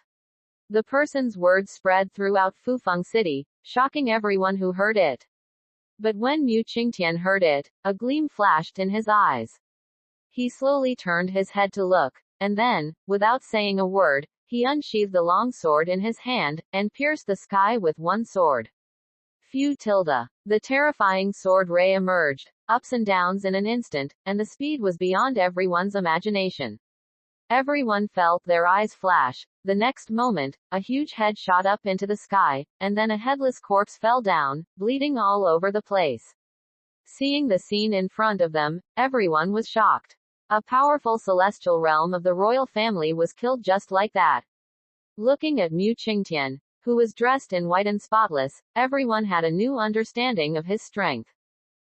The person's words spread throughout Fufeng City, shocking everyone who heard it. But when Mu Qingtian heard it, a gleam flashed in his eyes. He slowly turned his head to look, and then, without saying a word, he unsheathed the long sword in his hand, and pierced the sky with one sword. Phew tilde. The terrifying sword ray emerged, ups and downs in an instant, and the speed was beyond everyone's imagination. Everyone felt their eyes flash. The next moment, a huge head shot up into the sky, and then a headless corpse fell down, bleeding all over the place. Seeing the scene in front of them, everyone was shocked. A powerful celestial realm of the royal family was killed just like that. Looking at Mu Qingtian, who was dressed in white and spotless, everyone had a new understanding of his strength.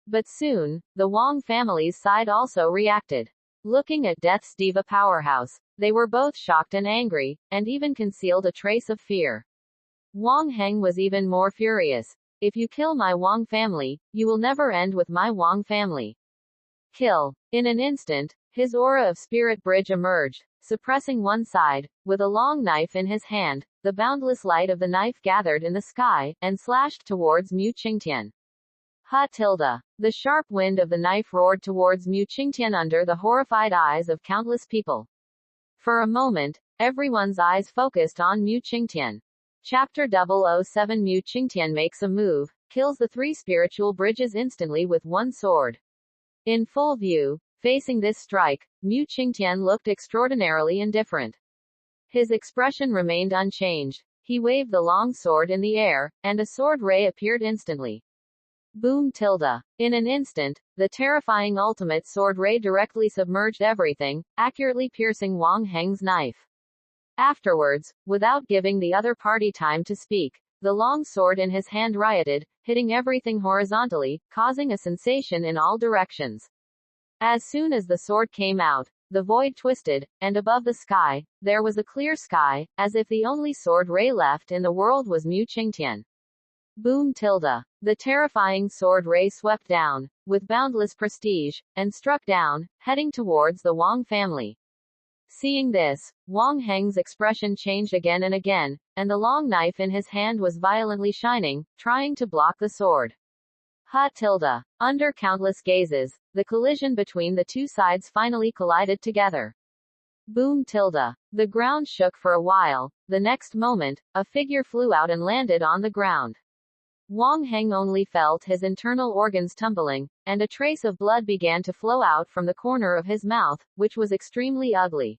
But soon, the Wang family's side also reacted. Looking at Death's diva powerhouse, they were both shocked and angry, and even concealed a trace of fear. Wang Heng was even more furious. If you kill my Wang family, you will never end with my Wang family. Kill. In an instant, his aura of spirit bridge emerged, suppressing one side. With a long knife in his hand, the boundless light of the knife gathered in the sky, and slashed towards Mu Qingtian. The sharp wind of the knife roared towards Mu Qingtian under the horrified eyes of countless people. For a moment, everyone's eyes focused on Mu Qingtian. Chapter 007 Mu Qingtian makes a move, kills the three spiritual bridges instantly with one sword. In full view, facing this strike, Mu Qingtian looked extraordinarily indifferent. His expression remained unchanged. He waved the long sword in the air, and a sword ray appeared instantly. Boom. In an instant, the terrifying ultimate sword ray directly submerged everything, accurately piercing Wang Heng's knife. Afterwards, without giving the other party time to speak, the long sword in his hand rioted, hitting everything horizontally, causing a sensation in all directions. As soon as the sword came out, the void twisted, and above the sky, there was a clear sky, as if the only sword ray left in the world was Mu Qingtian. Boom. The terrifying sword ray swept down, with boundless prestige, and struck down, heading towards the Wang family. Seeing this, Wang Heng's expression changed again and again, and the long knife in his hand was violently shining, trying to block the sword. Under countless gazes, the collision between the two sides finally collided together. Boom. The ground shook for a while. The next moment, a figure flew out and landed on the ground. Wang Heng only felt his internal organs tumbling, and a trace of blood began to flow out from the corner of his mouth, which was extremely ugly.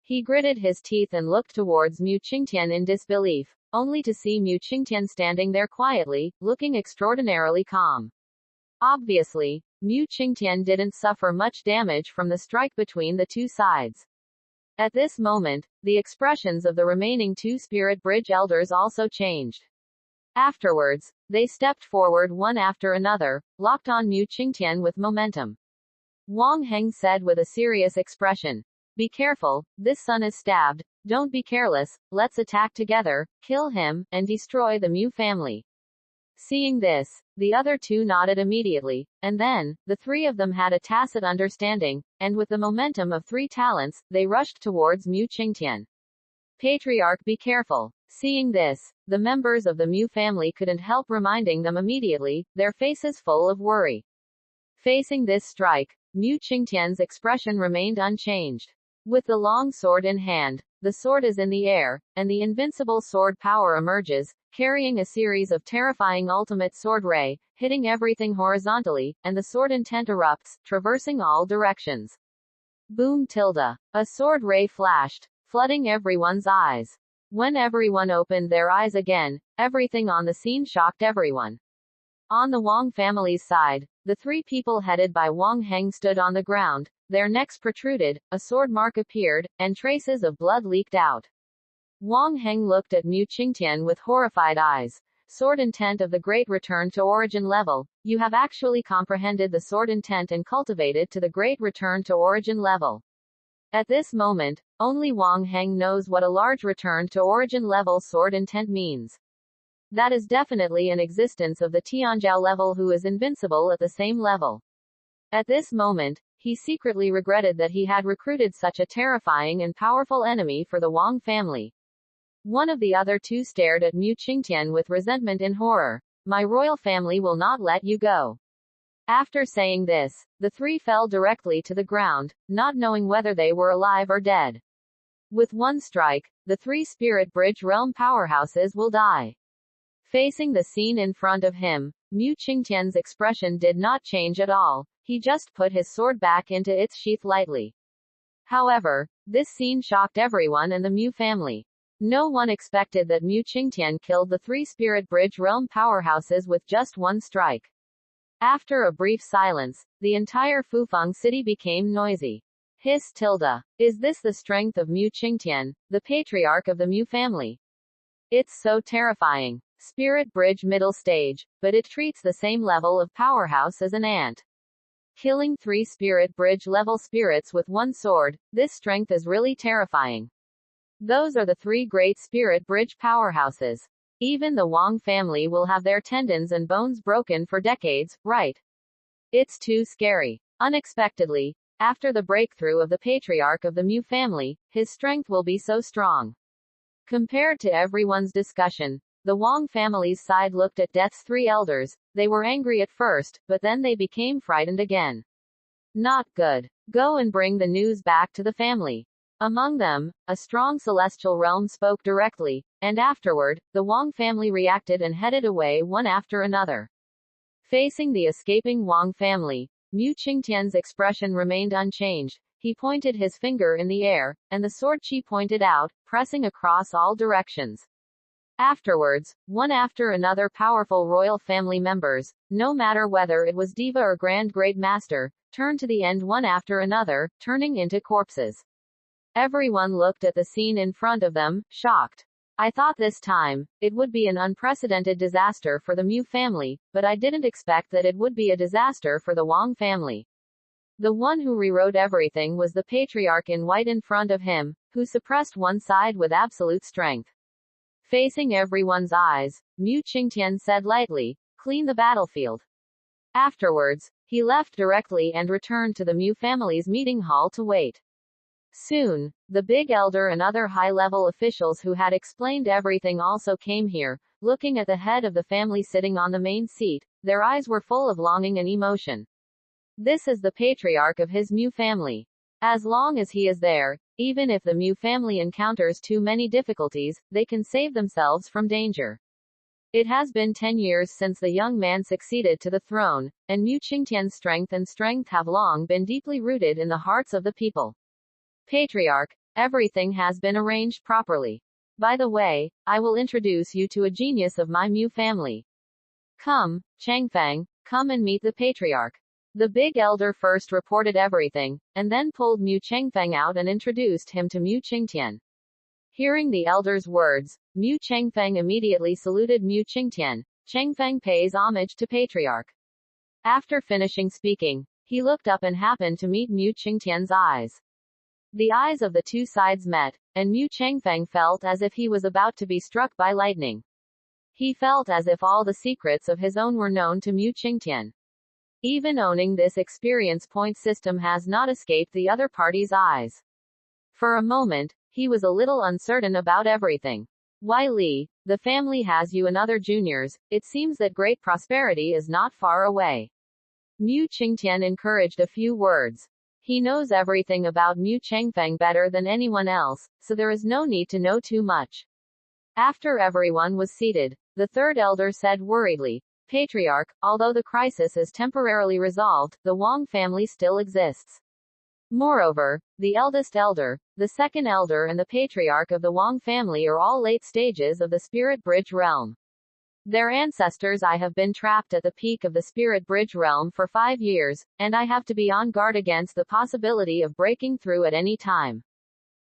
He gritted his teeth and looked towards Mu Qingtian in disbelief, only to see Mu Qingtian standing there quietly, looking extraordinarily calm. Obviously, Mu Qingtian didn't suffer much damage from the strike between the two sides. At this moment, the expressions of the remaining two Spirit Bridge elders also changed. Afterwards, they stepped forward one after another, locked on Mu Qingtian with momentum. Wang Heng said with a serious expression, "Be careful, this son is stabbed, don't be careless, let's attack together, kill him, and destroy the Mu family." Seeing this, the other two nodded immediately, and then, the three of them had a tacit understanding, and with the momentum of three talents, they rushed towards Mu Qingtian. Patriarch, be careful. Seeing this, the members of the Mu family couldn't help reminding them immediately, their faces full of worry. Facing this strike, Mu Qingtian's expression remained unchanged. With the long sword in hand, the sword is in the air, and the invincible sword power emerges, carrying a series of terrifying ultimate sword ray, hitting everything horizontally, and the sword intent erupts, traversing all directions. Boom. A sword ray flashed, flooding everyone's eyes. When everyone opened their eyes again, everything on the scene shocked everyone. On the Wang family's side, the three people headed by Wang Heng stood on the ground, their necks protruded, a sword mark appeared, and traces of blood leaked out. Wang Heng looked at Mu Qingtian with horrified eyes. Sword intent of the great return to origin level, you have actually comprehended the sword intent and cultivated to the great return to origin level. At this moment, only Wang Heng knows what a large return to origin level sword intent means. That is definitely an existence of the Tianjiao level who is invincible at the same level. At this moment, he secretly regretted that he had recruited such a terrifying and powerful enemy for the Wang family. One of the other two stared at Mu Qingtian with resentment and horror. My royal family will not let you go. After saying this, the three fell directly to the ground, not knowing whether they were alive or dead. With one strike, the three Spirit Bridge realm powerhouses will die. Facing the scene in front of him, Mu Qingtian's expression did not change at all, he just put his sword back into its sheath lightly. However, this scene shocked everyone in the Mu family. No one expected that Mu Qingtian killed the three Spirit Bridge realm powerhouses with just one strike. After a brief silence, the entire Fufeng city became noisy. Hiss tilde. Is this the strength of Mu Qingtian, the patriarch of the Mu family? It's so terrifying. Spirit Bridge middle stage, but it treats the same level of powerhouse as an ant. Killing 3 Spirit Bridge level spirits with one sword, this strength is really terrifying. Those are the 3 great Spirit Bridge powerhouses. Even the Wang family will have their tendons and bones broken for decades, right? It's too scary. Unexpectedly, after the breakthrough of the patriarch of the Mu family, his strength will be so strong. Compared to everyone's discussion, the Wang family's side looked at Death's 3 elders. They were angry at first, but then they became frightened again. Not good. Go and bring the news back to the family. Among them, a strong celestial realm spoke directly, and afterward, the Wang family reacted and headed away one after another. Facing the escaping Wang family, Mu Qingtian's expression remained unchanged. He pointed his finger in the air, and the sword chi pointed out, pressing across all directions. Afterwards, one after another powerful royal family members, no matter whether it was Diva or Grand Great Master, turned to the end one after another, turning into corpses. Everyone looked at the scene in front of them, shocked. I thought this time, it would be an unprecedented disaster for the Mu family, but I didn't expect that it would be a disaster for the Wang family. The one who rewrote everything was the patriarch in white in front of him, who suppressed one side with absolute strength. Facing everyone's eyes, Mu Qingtian said lightly, "Clean the battlefield." Afterwards, he left directly and returned to the Mu family's meeting hall to wait. Soon, the big elder and other high-level officials who had explained everything also came here, looking at the head of the family sitting on the main seat. Their eyes were full of longing and emotion. This is the patriarch of his Mu family. As long as he is there, even if the Mu family encounters too many difficulties, they can save themselves from danger. It has been 10 years since the young man succeeded to the throne, and Mu Qingtian's strength have long been deeply rooted in the hearts of the people. Patriarch, everything has been arranged properly. By the way, I will introduce you to a genius of my Mu family. Come, Changfeng, come and meet the patriarch. The big elder first reported everything, and then pulled Mu Changfeng out and introduced him to Mu Qingtian. Hearing the elder's words, Mu Changfeng immediately saluted Mu Qingtian. Changfeng pays homage to patriarch. After finishing speaking, he looked up and happened to meet Mu Qingtian's eyes. The eyes of the two sides met, and Mu Changfeng felt as if he was about to be struck by lightning. He felt as if all the secrets of his own were known to Mu Qingtian. Even owning this experience point system has not escaped the other party's eyes. For a moment, he was a little uncertain about everything. Wai Li, the family has you and other juniors, it seems that great prosperity is not far away. Mu Qingtian encouraged a few words. He knows everything about Mu Changfeng better than anyone else, so there is no need to know too much. After everyone was seated, the third elder said worriedly, Patriarch, although the crisis is temporarily resolved, the Wang family still exists. Moreover, the eldest elder, the second elder and the patriarch of the Wang family are all late stages of the Spirit Bridge realm. Their ancestors I have been trapped at the peak of the Spirit Bridge realm for 5 years, and I have to be on guard against the possibility of breaking through at any time.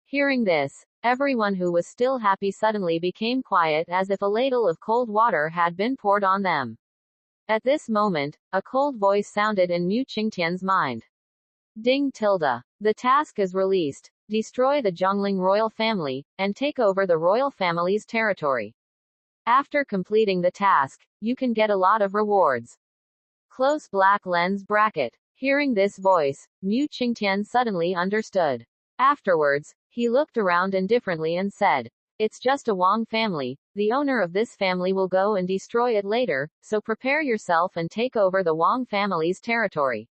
Hearing this, everyone who was still happy suddenly became quiet as if a ladle of cold water had been poured on them. At this moment, a cold voice sounded in Mu Qingtian's mind. Ding tilde. The task is released. Destroy the Zhongling royal family, and take over the royal family's territory. After completing the task, you can get a lot of rewards. Close black lens bracket. Hearing this voice, Mu Qingtian suddenly understood. Afterwards, he looked around indifferently and said, It's just a Wang family. The owner of this family will go and destroy it later, so prepare yourself and take over the Wang family's territory.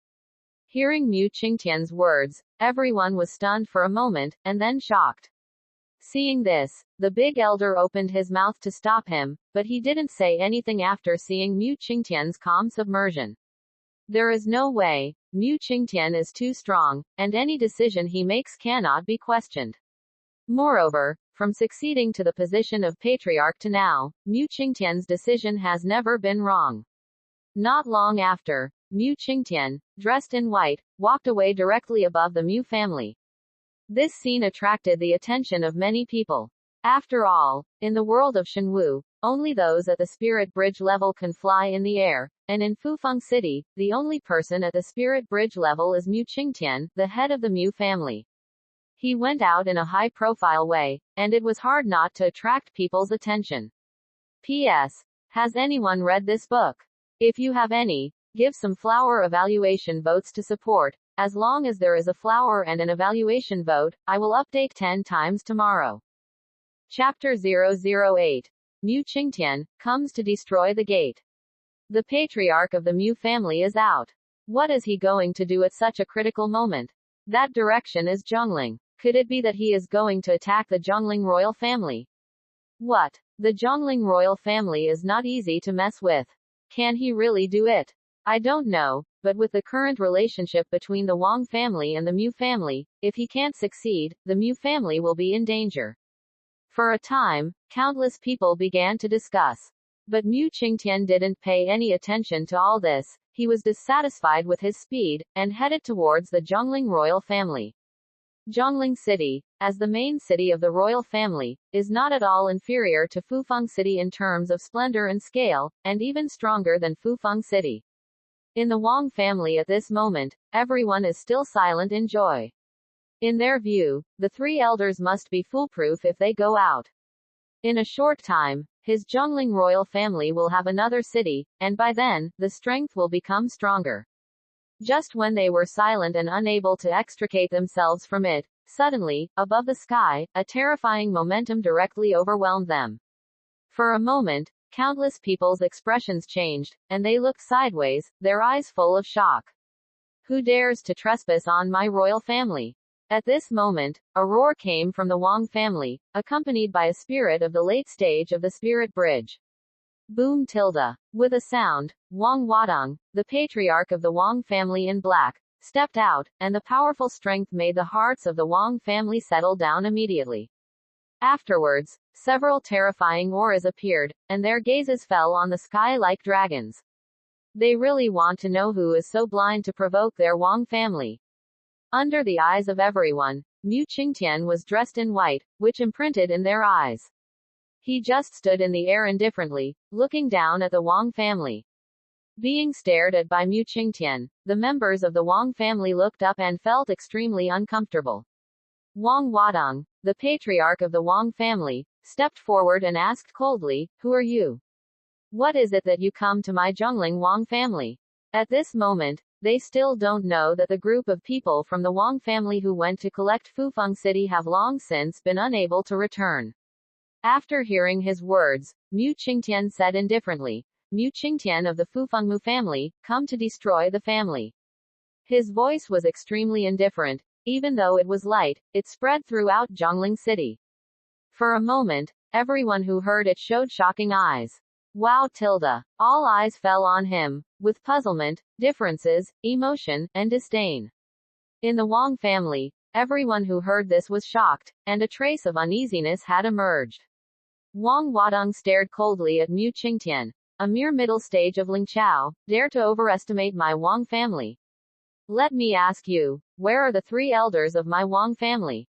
Hearing Mu Qingtian's words, everyone was stunned for a moment, and then shocked. Seeing this, the big elder opened his mouth to stop him, but he didn't say anything after seeing Mu Qingtian's calm submersion. There is no way. Mu Qingtian is too strong, and any decision he makes cannot be questioned. Moreover, from succeeding to the position of patriarch to now, Mu Qingtian's decision has never been wrong. Not long after, Mu Qingtian, dressed in white, walked away directly above the Mu family. This scene attracted the attention of many people. After all, in the world of Shenwu, only those at the spirit bridge level can fly in the air, and in Fufeng City, the only person at the spirit bridge level is Mu Qingtian, the head of the Mu family. He went out in a high-profile way, and it was hard not to attract people's attention. P.S. Has anyone read this book? If you have any, give some flower evaluation votes to support. As long as there is a flower and an evaluation vote, I will update 10 times tomorrow. Chapter 008. Mu Qingtian comes to destroy the gate. The patriarch of the Mu family is out. What is he going to do at such a critical moment? That direction is Zhongling. Could it be that he is going to attack the Zhongling royal family? What? The Zhongling royal family is not easy to mess with. Can he really do it? I don't know, but with the current relationship between the Wang family and the Mu family, if he can't succeed, the Mu family will be in danger. For a time, countless people began to discuss. But Mu Qingtian didn't pay any attention to all this. He was dissatisfied with his speed, and headed towards the Zhongling royal family. Zhongling City, as the main city of the royal family, is not at all inferior to Fufeng City in terms of splendor and scale, and even stronger than Fufeng City. In the Wang family at this moment, everyone is still silent in joy. In their view, the three elders must be foolproof if they go out. In a short time, his Zhongling royal family will have another city, and by then, the strength will become stronger. Just when they were silent and unable to extricate themselves from it, suddenly, above the sky, a terrifying momentum directly overwhelmed them. For a moment, countless people's expressions changed, and they looked sideways, their eyes full of shock. Who dares to trespass on my royal family? At this moment, a roar came from the Wang family, accompanied by a spirit of the late stage of the spirit bridge. Boom tilde. With a sound, Wang Wadong, the patriarch of the Wang family in black, stepped out, and the powerful strength made the hearts of the Wang family settle down immediately. Afterwards, several terrifying auras appeared, and their gazes fell on the sky like dragons. They really want to know who is so blind to provoke their Wang family. Under the eyes of everyone, Mu Qingtian was dressed in white, which imprinted in their eyes. He just stood in the air indifferently, looking down at the Wang family. Being stared at by Mu Qingtian, the members of the Wang family looked up and felt extremely uncomfortable. Wang Wadong, the patriarch of the Wang family, stepped forward and asked coldly, "Who are you? What is it that you come to my Zhongling Wang family?" At this moment, they still don't know that the group of people from the Wang family who went to collect Fufeng City have long since been unable to return. After hearing his words, Mu Qingtian said indifferently, "Mu Qingtian of the Fufeng Mu family, come to destroy the family." His voice was extremely indifferent. Even though it was light, it spread throughout Zhongling City. For a moment, everyone who heard it showed shocking eyes. Wow tilde. All eyes fell on him, with puzzlement, differences, emotion, and disdain. In the Wang family, everyone who heard this was shocked, and a trace of uneasiness had emerged. Wang Wadong stared coldly at Mu Qingtian. A mere middle stage of Lingqiao, dare to overestimate my Wang family. Let me ask you, where are the three elders of my Wang family?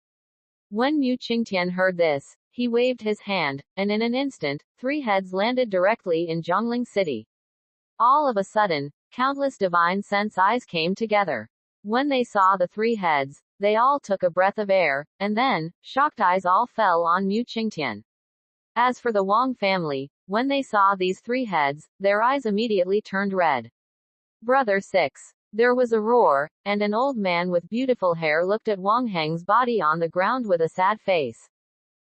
When Mu Qingtian heard this, he waved his hand, and in an instant, three heads landed directly in Zhongling City. All of a sudden, countless divine sense eyes came together. When they saw the three heads, they all took a breath of air, and then, shocked eyes all fell on Mu Qingtian. As for the Wang family, when they saw these three heads, their eyes immediately turned red. Brother 6. There was a roar, and an old man with beautiful hair looked at Wang Heng's body on the ground with a sad face.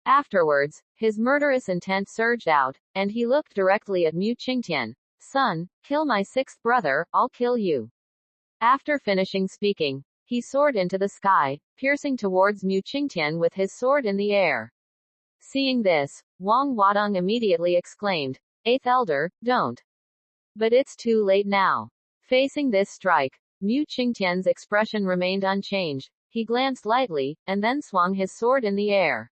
Afterwards, his murderous intent surged out, and he looked directly at Mu Qingtian. "Son, kill my sixth brother, I'll kill you." After finishing speaking, he soared into the sky, piercing towards Mu Qingtian with his sword in the air. Seeing this, Wang Wadong immediately exclaimed, "Eighth elder, don't." But it's too late now. Facing this strike, Mu Qingtian's expression remained unchanged. He glanced lightly, and then swung his sword in the air.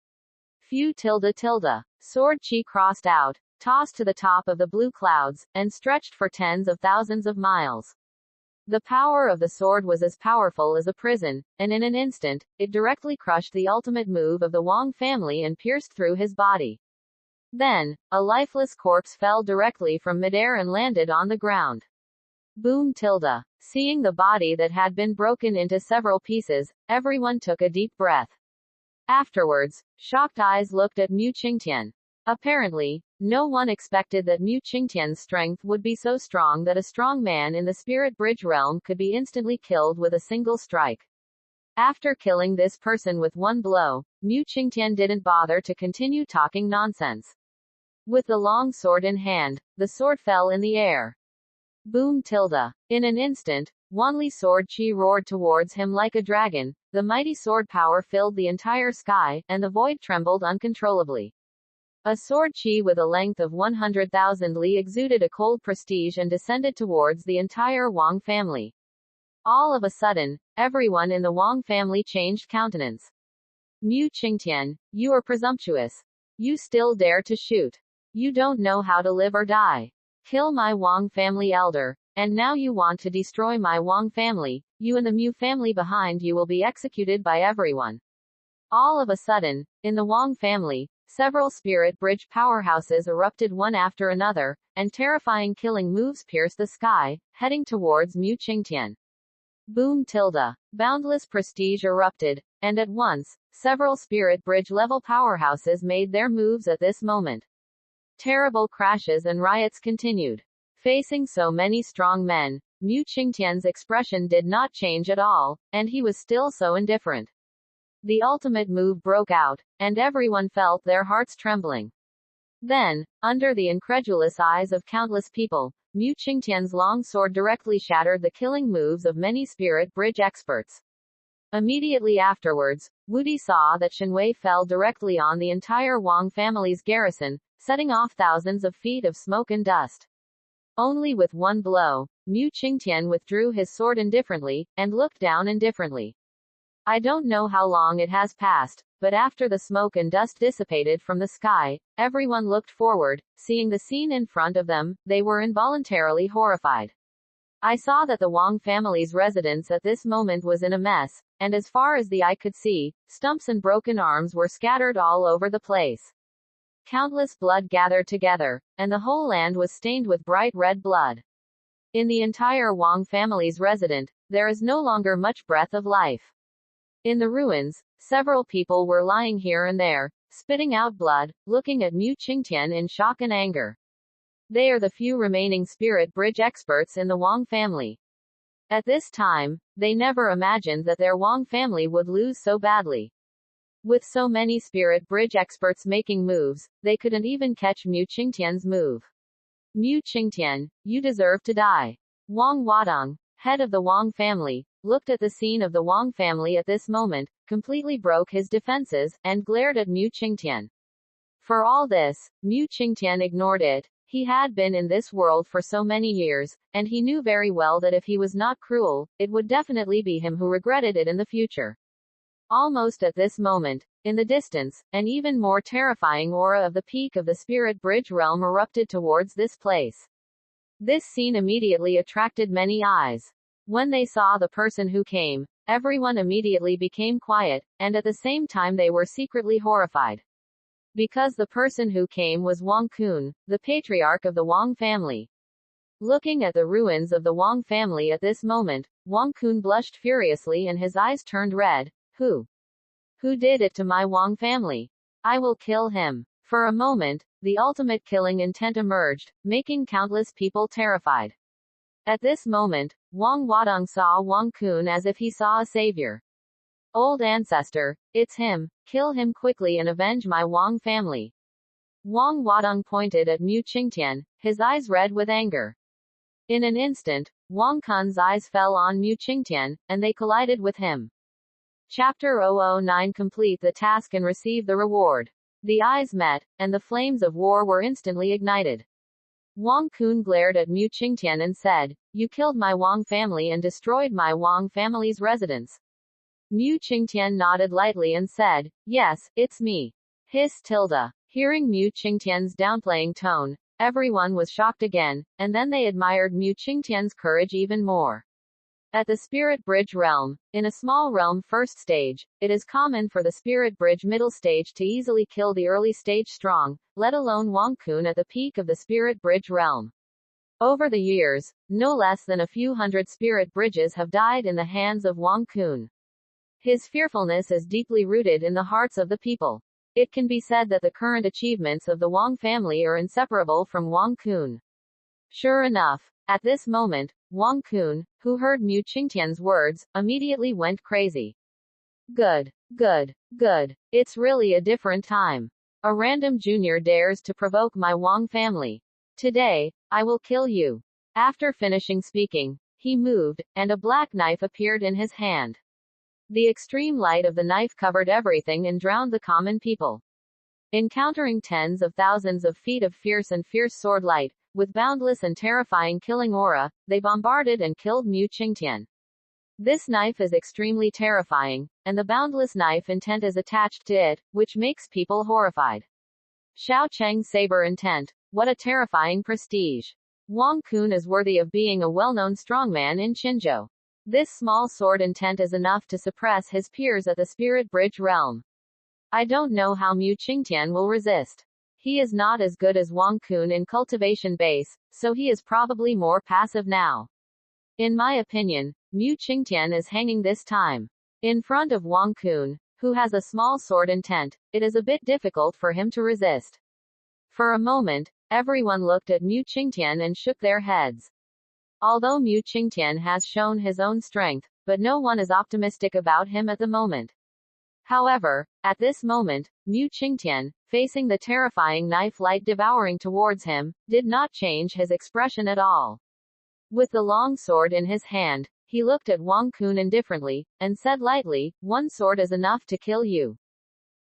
Few tilde tilde. Sword chi crossed out, tossed to the top of the blue clouds, and stretched for tens of thousands of miles. The power of the sword was as powerful as a prison, and in an instant, it directly crushed the ultimate move of the Wang family and pierced through his body. Then, a lifeless corpse fell directly from midair and landed on the ground. Boom tilde. Seeing the body that had been broken into several pieces, everyone took a deep breath. Afterwards, shocked eyes looked at Mu Qingtian. Apparently, no one expected that Mu Qingtian's strength would be so strong that a strong man in the spirit bridge realm could be instantly killed with a single strike. After killing this person with one blow, Mu Qingtian didn't bother to continue talking nonsense. With the long sword in hand, the sword fell in the air. Boom tilde. In an instant, Wanli's sword chi roared towards him like a dragon, the mighty sword power filled the entire sky, and the void trembled uncontrollably. A sword chi with a length of 100,000 li exuded a cold prestige and descended towards the entire Wang family. All of a sudden, everyone in the Wang family changed countenance. Mu Qingtian, you are presumptuous. You still dare to shoot. You don't know how to live or die. Kill my Wang family elder, and now you want to destroy my Wang family. You and the Mu family behind you will be executed by everyone. All of a sudden, in the Wang family, several spirit bridge powerhouses erupted one after another, and terrifying killing moves pierced the sky, heading towards Mu Qingtian. Boom tilde. Boundless prestige erupted, and at once, several spirit bridge level powerhouses made their moves at this moment. Terrible crashes and riots continued. Facing so many strong men, Mu Qingtian's expression did not change at all, and he was still so indifferent. The ultimate move broke out, and everyone felt their hearts trembling. Then, under the incredulous eyes of countless people, Mu Qingtian's long sword directly shattered the killing moves of many spirit bridge experts. Immediately afterwards, Wudi saw that Shenwei fell directly on the entire Wang family's garrison, setting off thousands of feet of smoke and dust. Only with one blow, Mu Qingtian withdrew his sword indifferently, and looked down indifferently. I don't know how long it has passed, but after the smoke and dust dissipated from the sky, everyone looked forward, seeing the scene in front of them, they were involuntarily horrified. I saw that the Wang family's residence at this moment was in a mess, and as far as the eye could see, stumps and broken arms were scattered all over the place. Countless blood gathered together, and the whole land was stained with bright red blood. In the entire Wang family's residence, there is no longer much breath of life. In the ruins, several people were lying here and there, spitting out blood, looking at Mu Qingtian in shock and anger. They are the few remaining spirit bridge experts in the Wang family. At this time, they never imagined that their Wang family would lose so badly. With so many spirit bridge experts making moves, they couldn't even catch Mu Qingtian's move. Mu Qingtian, you deserve to die. Wang Wadong, head of the Wang family, looked at the scene of the Wang family at this moment, completely broke his defenses, and glared at Mu Qingtian. For all this, Mu Qingtian ignored it. He had been in this world for so many years, and he knew very well that if he was not cruel, it would definitely be him who regretted it in the future. Almost at this moment, in the distance, an even more terrifying aura of the peak of the spirit bridge realm erupted towards this place. This scene immediately attracted many eyes. When they saw the person who came, everyone immediately became quiet, and at the same time they were secretly horrified. Because the person who came was Wang Kun, the patriarch of the Wang family. Looking at the ruins of the Wang family at this moment, Wang Kun blushed furiously and his eyes turned red. Who did it to my Wang family? I will kill him. For a moment, the ultimate killing intent emerged, making countless people terrified. At this moment, Wang Wadong saw Wang Kun as if he saw a savior. Old ancestor, it's him. Kill him quickly and avenge my Wang family. Wang Wadong pointed at Mu Qingtian, his eyes red with anger. In an instant, Wang Kun's eyes fell on Mu Qingtian, and they collided with him. Chapter 009. Complete the task and receive the reward. The eyes met, and the flames of war were instantly ignited. Wang Kun glared at Mu Qingtian and said, "You killed my Wang family and destroyed my Wang family's residence." Mu Qingtian nodded lightly and said, "Yes, it's me." Hiss tilde. Hearing Mu Qingtian's downplaying tone, everyone was shocked again, and then they admired Mu Qingtian's courage even more. At the Spirit Bridge realm, in a small realm first stage, it is common for the Spirit Bridge middle stage to easily kill the early stage strong, let alone Wang Kun at the peak of the Spirit Bridge realm. Over the years, no less than a few hundred Spirit Bridges have died in the hands of Wang Kun. His fearfulness is deeply rooted in the hearts of the people. It can be said that the current achievements of the Wang family are inseparable from Wang Kun. Sure enough, at this moment, Wang Kun, who heard Mu Qingtian's words, immediately went crazy. Good. Good. Good. It's really a different time. A random junior dares to provoke my Wang family. Today, I will kill you. After finishing speaking, he moved, and a black knife appeared in his hand. The extreme light of the knife covered everything and drowned the common people. Encountering tens of thousands of feet of fierce sword light, with boundless and terrifying killing aura, they bombarded and killed Mu Qingtian. This knife is extremely terrifying, and the boundless knife intent is attached to it, which makes people horrified. Xiao Cheng saber intent. What a terrifying prestige. Wang Kun is worthy of being a well-known strongman in Qinzhou. This small sword intent is enough to suppress his peers at the Spirit Bridge realm. I don't know how Mu Qingtian will resist. He is not as good as Wang Kun in cultivation base, so he is probably more passive now. In my opinion, Mu Qingtian is hanging this time. In front of Wang Kun, who has a small sword intent, it is a bit difficult for him to resist. For a moment, everyone looked at Mu Qingtian and shook their heads. Although Mu Qingtian has shown his own strength, but no one is optimistic about him at the moment. However, at this moment, Mu Qingtian, facing the terrifying knife light devouring towards him, did not change his expression at all. With the long sword in his hand, he looked at Wang Kun indifferently, and said lightly, "One sword is enough to kill you."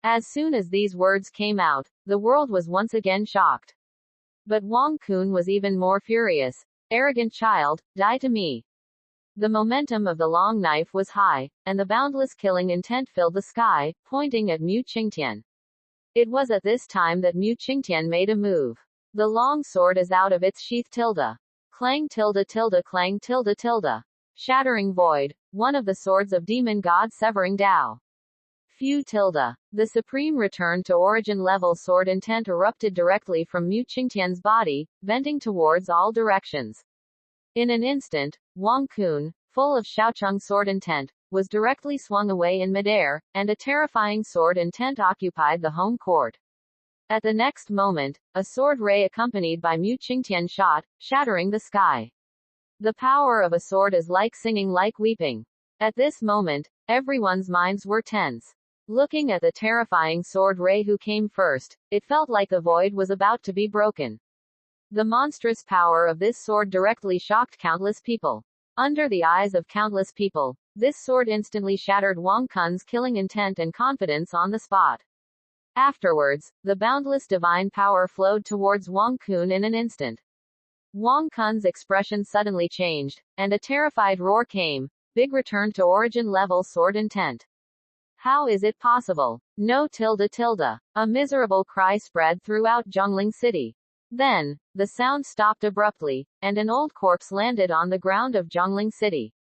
As soon as these words came out, the world was once again shocked. But Wang Kun was even more furious. "Arrogant child, die to me." The momentum of the long knife was high, and the boundless killing intent filled the sky, pointing at Mu Qingtian. It was at this time that Mu Qingtian made a move. The long sword is out of its sheath tilde. Clang tilde tilde clang tilde tilde. Shattering void, one of the swords of demon god severing Tao. Few tilde. The supreme return to origin level sword intent erupted directly from Mu Qingtian's body, bending towards all directions. In an instant, Wang Kun, full of Xiaocheng sword intent, was directly swung away in midair, and a terrifying sword intent occupied the home court. At the next moment, a sword ray accompanied by Mu Qingtian shot, shattering the sky. The power of a sword is like singing, like weeping. At this moment, everyone's minds were tense. Looking at the terrifying sword ray who came first, it felt like the void was about to be broken. The monstrous power of this sword directly shocked countless people. Under the eyes of countless people, this sword instantly shattered Wang Kun's killing intent and confidence on the spot. Afterwards, the boundless divine power flowed towards Wang Kun in an instant. Wang Kun's expression suddenly changed, and a terrified roar came. Big return to origin level sword intent. How is it possible? No tilde tilde. A miserable cry spread throughout Zhongling City. Then, the sound stopped abruptly, and an old corpse landed on the ground of Zhongling City.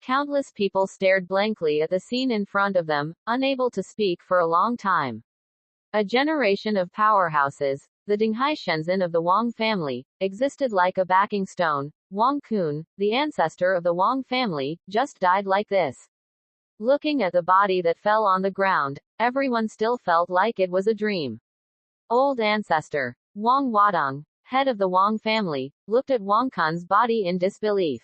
Countless people stared blankly at the scene in front of them, unable to speak for a long time. A generation of powerhouses, the Dinghai Shenzhen of the Wang family, existed like a backing stone. Wang Kun, the ancestor of the Wang family, just died like this. Looking at the body that fell on the ground, everyone still felt like it was a dream. Old ancestor. Wang Wadong, head of the Wang family, looked at Wang Kun's body in disbelief.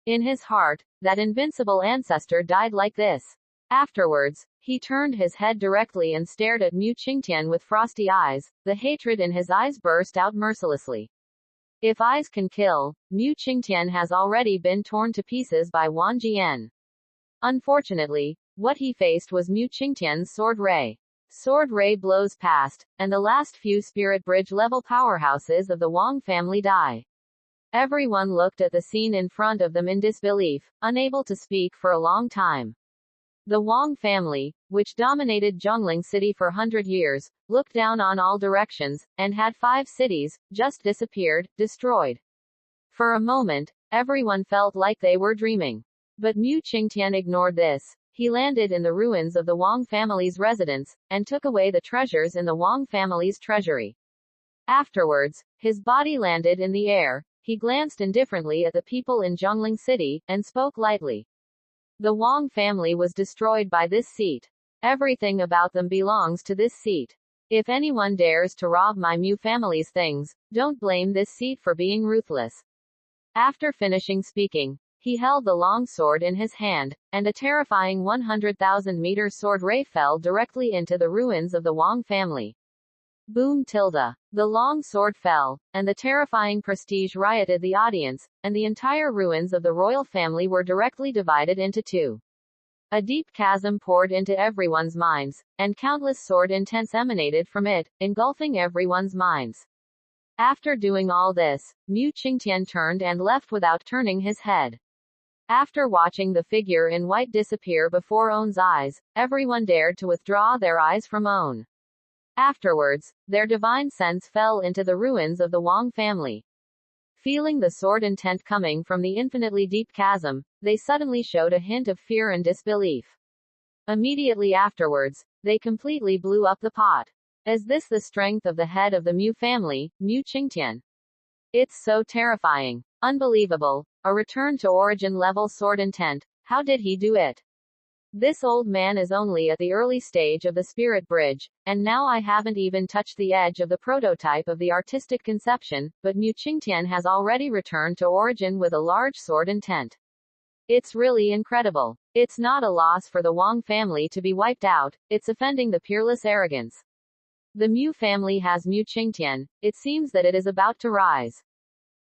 In his heart, that invincible ancestor died like this. Afterwards, he turned his head directly and stared at Mu Qingtian with frosty eyes. The hatred in his eyes burst out mercilessly. If eyes can kill, Mu Qingtian has already been torn to pieces by Wang Jian. Unfortunately, what he faced was Mu Qingtian's sword ray. Sword ray blows past, and the last few spirit bridge level powerhouses of the Wong family die. Everyone looked at the scene in front of them in disbelief, unable to speak for a long time. The Wong family, which dominated Zhongling City for 100 years, looked down on all directions, and had 5 cities, just disappeared, destroyed. For a moment, everyone felt like they were dreaming. But Mu Qingtian ignored this. He landed in the ruins of the Wong family's residence, and took away the treasures in the Wong family's treasury. Afterwards, his body landed in the air. He glanced indifferently at the people in Zhongling City, and spoke lightly. The Wong family was destroyed by this seat. Everything about them belongs to this seat. If anyone dares to rob my Mu family's things, don't blame this seat for being ruthless. After finishing speaking, he held the long sword in his hand, and a terrifying 100,000-meter sword ray fell directly into the ruins of the Wong family. Boom tilde. The long sword fell, and the terrifying prestige rioted the audience, and the entire ruins of the royal family were directly divided into 2. A deep chasm poured into everyone's minds, and countless sword intents emanated from it, engulfing everyone's minds. After doing all this, Mu Qingtian turned and left without turning his head. After watching the figure in white disappear before Owen's eyes, everyone dared to withdraw their eyes from Owen. Afterwards, their divine sense fell into the ruins of the Wong family. Feeling the sword intent coming from the infinitely deep chasm, they suddenly showed a hint of fear and disbelief. Immediately afterwards, they completely blew up the pot. Is this the strength of the head of the Mu family, Mu Qingtian? It's so terrifying. Unbelievable. A return to origin level sword intent. How did he do it? This old man is only at the early stage of the spirit bridge, and now I haven't even touched the edge of the prototype of the artistic conception, but Mu Qingtian has already returned to origin with a large sword intent. It's really incredible. It's not a loss for the Wong family to be wiped out, it's offending the peerless arrogance. The Mu family has Mu Qingtian, it seems that it is about to rise.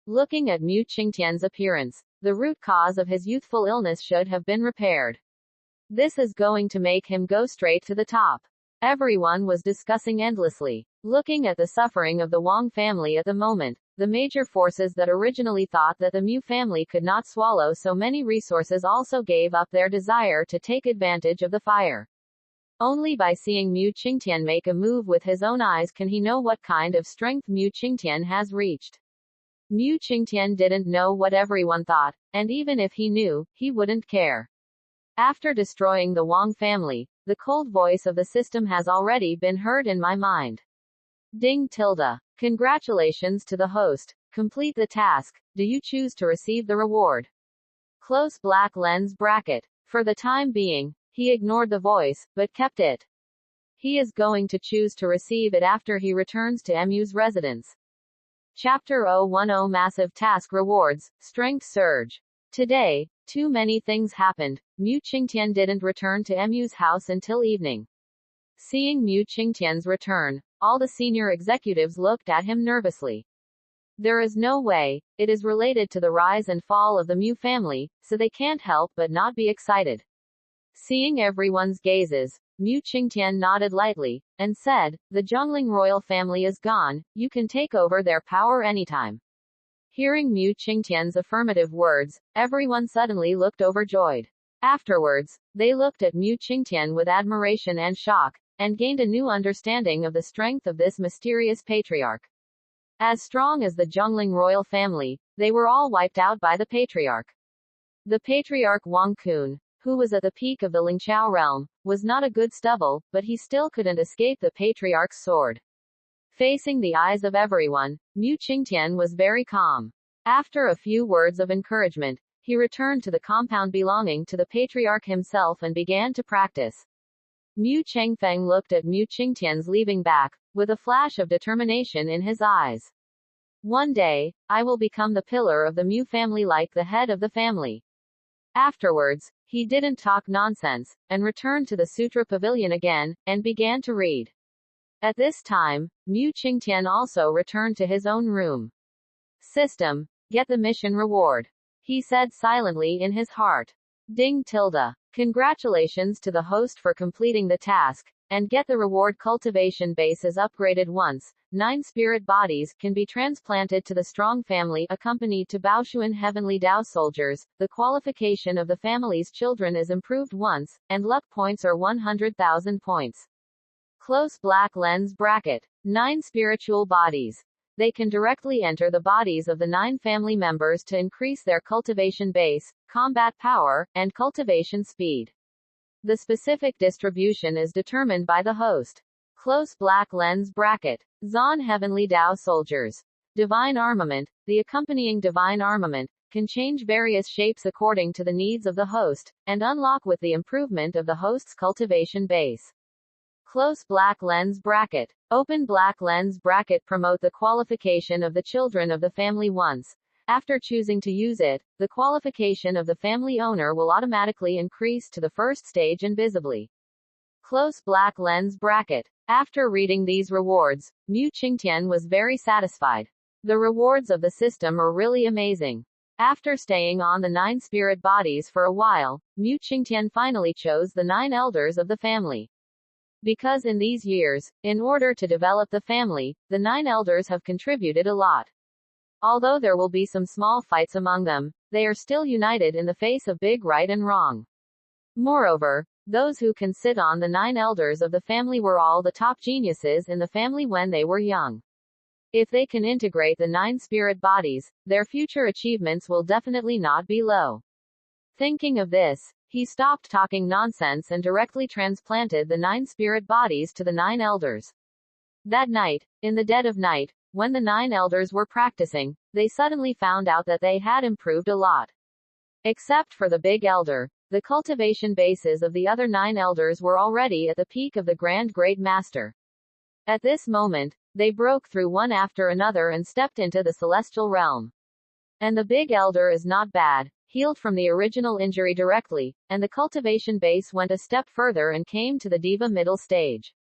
Looking at Mu Qingtian's appearance, the root cause of his youthful illness should have been repaired. This is going to make him go straight to the top. Everyone was discussing endlessly. Looking at the suffering of the Wong family at the moment, the major forces that originally thought that the Mu family could not swallow so many resources also gave up their desire to take advantage of the fire. Only by seeing Mu Qingtian make a move with his own eyes can he know what kind of strength Mu Qingtian has reached. Mu Qingtian didn't know what everyone thought, and even if he knew, he wouldn't care. After destroying the Wong family, the cold voice of the system has already been heard in my mind. Ding tilde. Congratulations to the host. Complete the task. Do you choose to receive the reward? Close black lens bracket. For the time being, he ignored the voice, but kept it. He is going to choose to receive it after he returns to Mu's residence. Chapter 010 Massive Task Rewards, Strength Surge. Today, too many things happened. Mu Qingtian didn't return to Mu's house until evening. Seeing Mu Qingtian's return, all the senior executives looked at him nervously. There is no way, it is related to the rise and fall of the Mu family, so they can't help but not be excited. Seeing everyone's gazes, Mu Qingtian nodded lightly, and said, the Zhongling royal family is gone, you can take over their power anytime. Hearing Mu Qingtian's affirmative words, everyone suddenly looked overjoyed. Afterwards, they looked at Mu Qingtian with admiration and shock, and gained a new understanding of the strength of this mysterious patriarch. As strong as the Zhongling royal family, they were all wiped out by the patriarch. The patriarch Wang Kun, who was at the peak of the Lingqiao realm, was not a good stubble, but he still couldn't escape the patriarch's sword. Facing the eyes of everyone, Mu Qingtian was very calm. After a few words of encouragement, he returned to the compound belonging to the patriarch himself and began to practice. Mu Chengfeng looked at Mu Qingtian's leaving back, with a flash of determination in his eyes. One day, I will become the pillar of the Mu family like the head of the family. Afterwards, he didn't talk nonsense, and returned to the Sutra Pavilion again, and began to read. At this time, Mu Qingtian also returned to his own room. System, get the mission reward. He said silently in his heart. Ding tilde. Congratulations to the host for completing the task, and get the reward cultivation base is upgraded once, 9 spirit bodies can be transplanted to the strong family accompanied to Baoshuan heavenly Dao soldiers. The qualification of the family's children is improved once, and luck points are 100,000 points. Close black lens bracket. 9 spiritual bodies. They can directly enter the bodies of the 9 family members to increase their cultivation base, combat power, and cultivation speed. The specific distribution is determined by the host. Close black lens bracket. Zon heavenly Dao soldiers. Divine armament. The accompanying divine armament can change various shapes according to the needs of the host, and unlock with the improvement of the host's cultivation base. Close black lens bracket. Open black lens bracket promote the qualification of the children of the family once. After choosing to use it, the qualification of the family owner will automatically increase to the first stage invisibly. Close black lens bracket. After reading these rewards, Mu Qingtian was very satisfied. The rewards of the system are really amazing. After staying on the 9 spirit bodies for a while, Mu Qingtian finally chose the 9 elders of the family. Because in these years, in order to develop the family, the 9 elders have contributed a lot. Although there will be some small fights among them, they are still united in the face of big right and wrong. Moreover, those who can sit on the 9 elders of the family were all the top geniuses in the family when they were young. If they can integrate the 9 spirit bodies, their future achievements will definitely not be low. Thinking of this, he stopped talking nonsense and directly transplanted the 9 spirit bodies to the 9 elders. That night, in the dead of night, when the 9 elders were practicing, they suddenly found out that they had improved a lot. Except for the big elder, the cultivation bases of the other 9 elders were already at the peak of the Grand Great Master. At this moment, they broke through one after another and stepped into the celestial realm. And the big elder is not bad, healed from the original injury directly, and the cultivation base went a step further and came to the diva middle stage.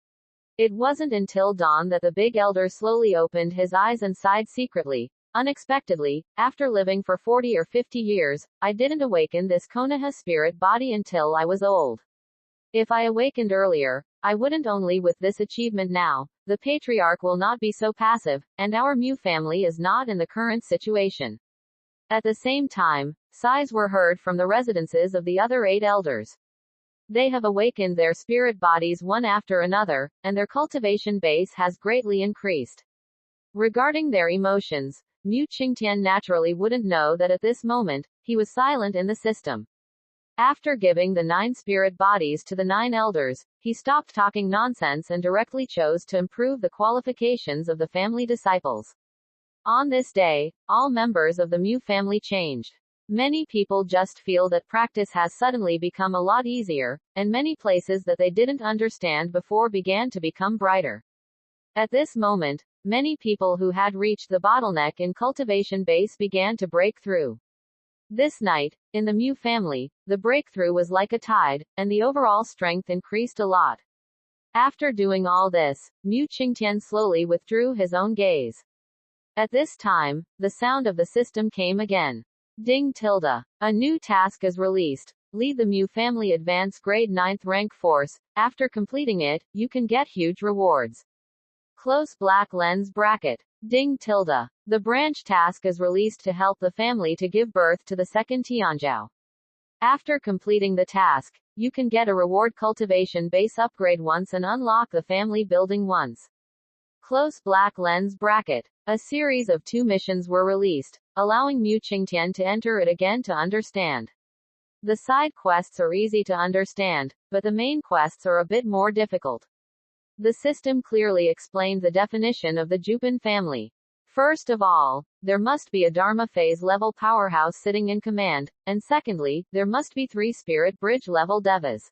It wasn't until dawn that the big elder slowly opened his eyes and sighed secretly. Unexpectedly, after living for 40 or 50 years, I didn't awaken this Konoha spirit body until I was old. If I awakened earlier, I wouldn't. Only with this achievement now, the patriarch will not be so passive, and our Mu family is not in the current situation. At the same time, sighs were heard from the residences of the other 8 elders. They have awakened their spirit bodies one after another, and their cultivation base has greatly increased. Regarding their emotions, Mu Qingtian naturally wouldn't know that at this moment, he was silent in the system. After giving the 9 spirit bodies to the 9 elders, he stopped talking nonsense and directly chose to improve the qualifications of the family disciples. On this day, all members of the Mu family changed. Many people just feel that practice has suddenly become a lot easier, and many places that they didn't understand before began to become brighter. At this moment, many people who had reached the bottleneck in cultivation base began to break through. This night, in the Mu family, the breakthrough was like a tide, and the overall strength increased a lot. After doing all this, Mu Qingtian slowly withdrew his own gaze. At this time, the sound of the system came again. Ding tilde. A new task is released. Lead the Mu family advance grade 9th rank force. After completing it, you can get huge rewards. Close black lens bracket. Ding tilde. The branch task is released to help the family to give birth to the second Tianzhao. After completing the task, you can get a reward cultivation base upgrade once and unlock the family building once. Close black lens bracket. A series of 2 missions were released, allowing Mu Qingtian to enter it again to understand. The side quests are easy to understand, but the main quests are a bit more difficult. The system clearly explained the definition of the Jupin family. First of all, there must be a Dharma phase level powerhouse sitting in command, and secondly, there must be 3 spirit bridge level devas.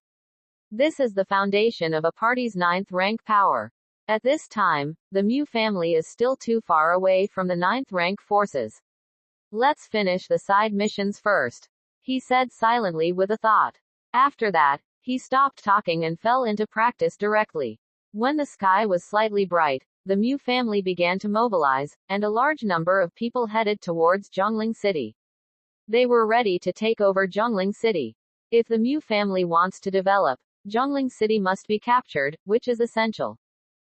This is the foundation of a party's 9th rank power. At this time, the Mu family is still too far away from the 9th rank forces. Let's finish the side missions first, he said silently with a thought. After that, he stopped talking and fell into practice directly. When the sky was slightly bright, the Mu family began to mobilize, and a large number of people headed towards Zhongling City. They were ready to take over Zhongling City. If the Mu family wants to develop, Zhongling City must be captured, which is essential.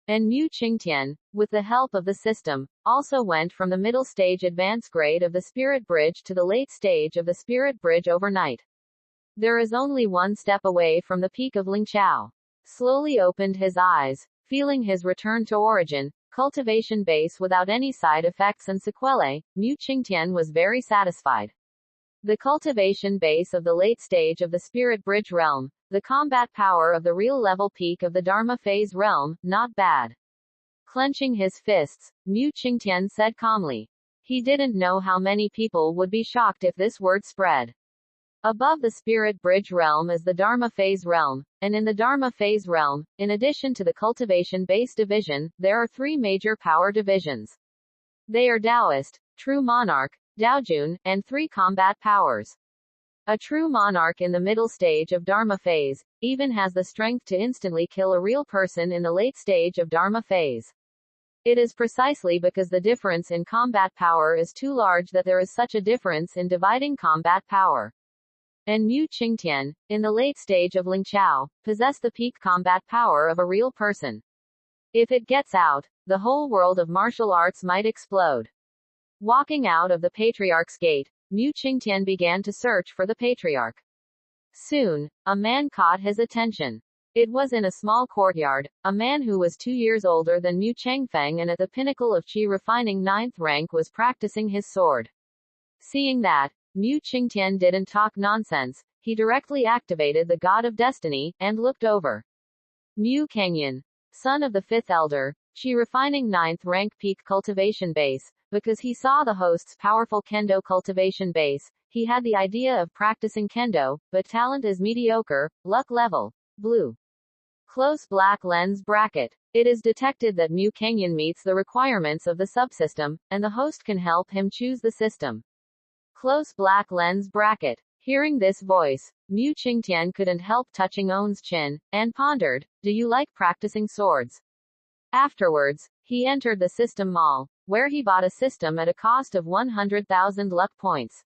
And Mu Qingtian, with the help of the system, also went from the middle stage advance grade of the Spirit Bridge to the late stage of the Spirit Bridge overnight. There is only one step away from the peak of Lingqiao. Slowly opened his eyes, feeling his return to origin, cultivation base without any side effects and sequelae. Mu Qingtian was very satisfied. The cultivation base of the late stage of the Spirit Bridge realm, the combat power of the real level peak of the Dharma phase realm, not bad. Clenching his fists, Mu Qingtian said calmly. He didn't know how many people would be shocked if this word spread. Above the Spirit Bridge realm is the Dharma phase realm, and in the Dharma phase realm, in addition to the cultivation base division, there are three major power divisions. They are Taoist, True Monarch, Daojun, and three combat powers. A true monarch in the middle stage of Dharma phase, even has the strength to instantly kill a real person in the late stage of Dharma phase. It is precisely because the difference in combat power is too large that there is such a difference in dividing combat power. And Mu Qingtian, in the late stage of Lingqiao, possess the peak combat power of a real person. If it gets out, the whole world of martial arts might explode. Walking out of the Patriarch's gate, Mu Qingtian began to search for the Patriarch. Soon, a man caught his attention. It was in a small courtyard, a man who was 2 years older than Mu Changfeng and at the pinnacle of Qi refining 9th rank was practicing his sword. Seeing that, Mu Qingtian didn't talk nonsense, he directly activated the God of Destiny, and looked over. Mu Kangyan, son of the 5th elder, Qi refining 9th rank peak cultivation base, because he saw the host's powerful kendo cultivation base, he had the idea of practicing kendo, but talent is mediocre, luck level, blue. Close black lens bracket. It is detected that Mu Kangyan meets the requirements of the subsystem, and the host can help him choose the system. Close black lens bracket. Hearing this voice, Mu Qingtian couldn't help touching On's chin, and pondered, do you like practicing swords? Afterwards, he entered the system mall, where he bought a system at a cost of 100,000 luck points.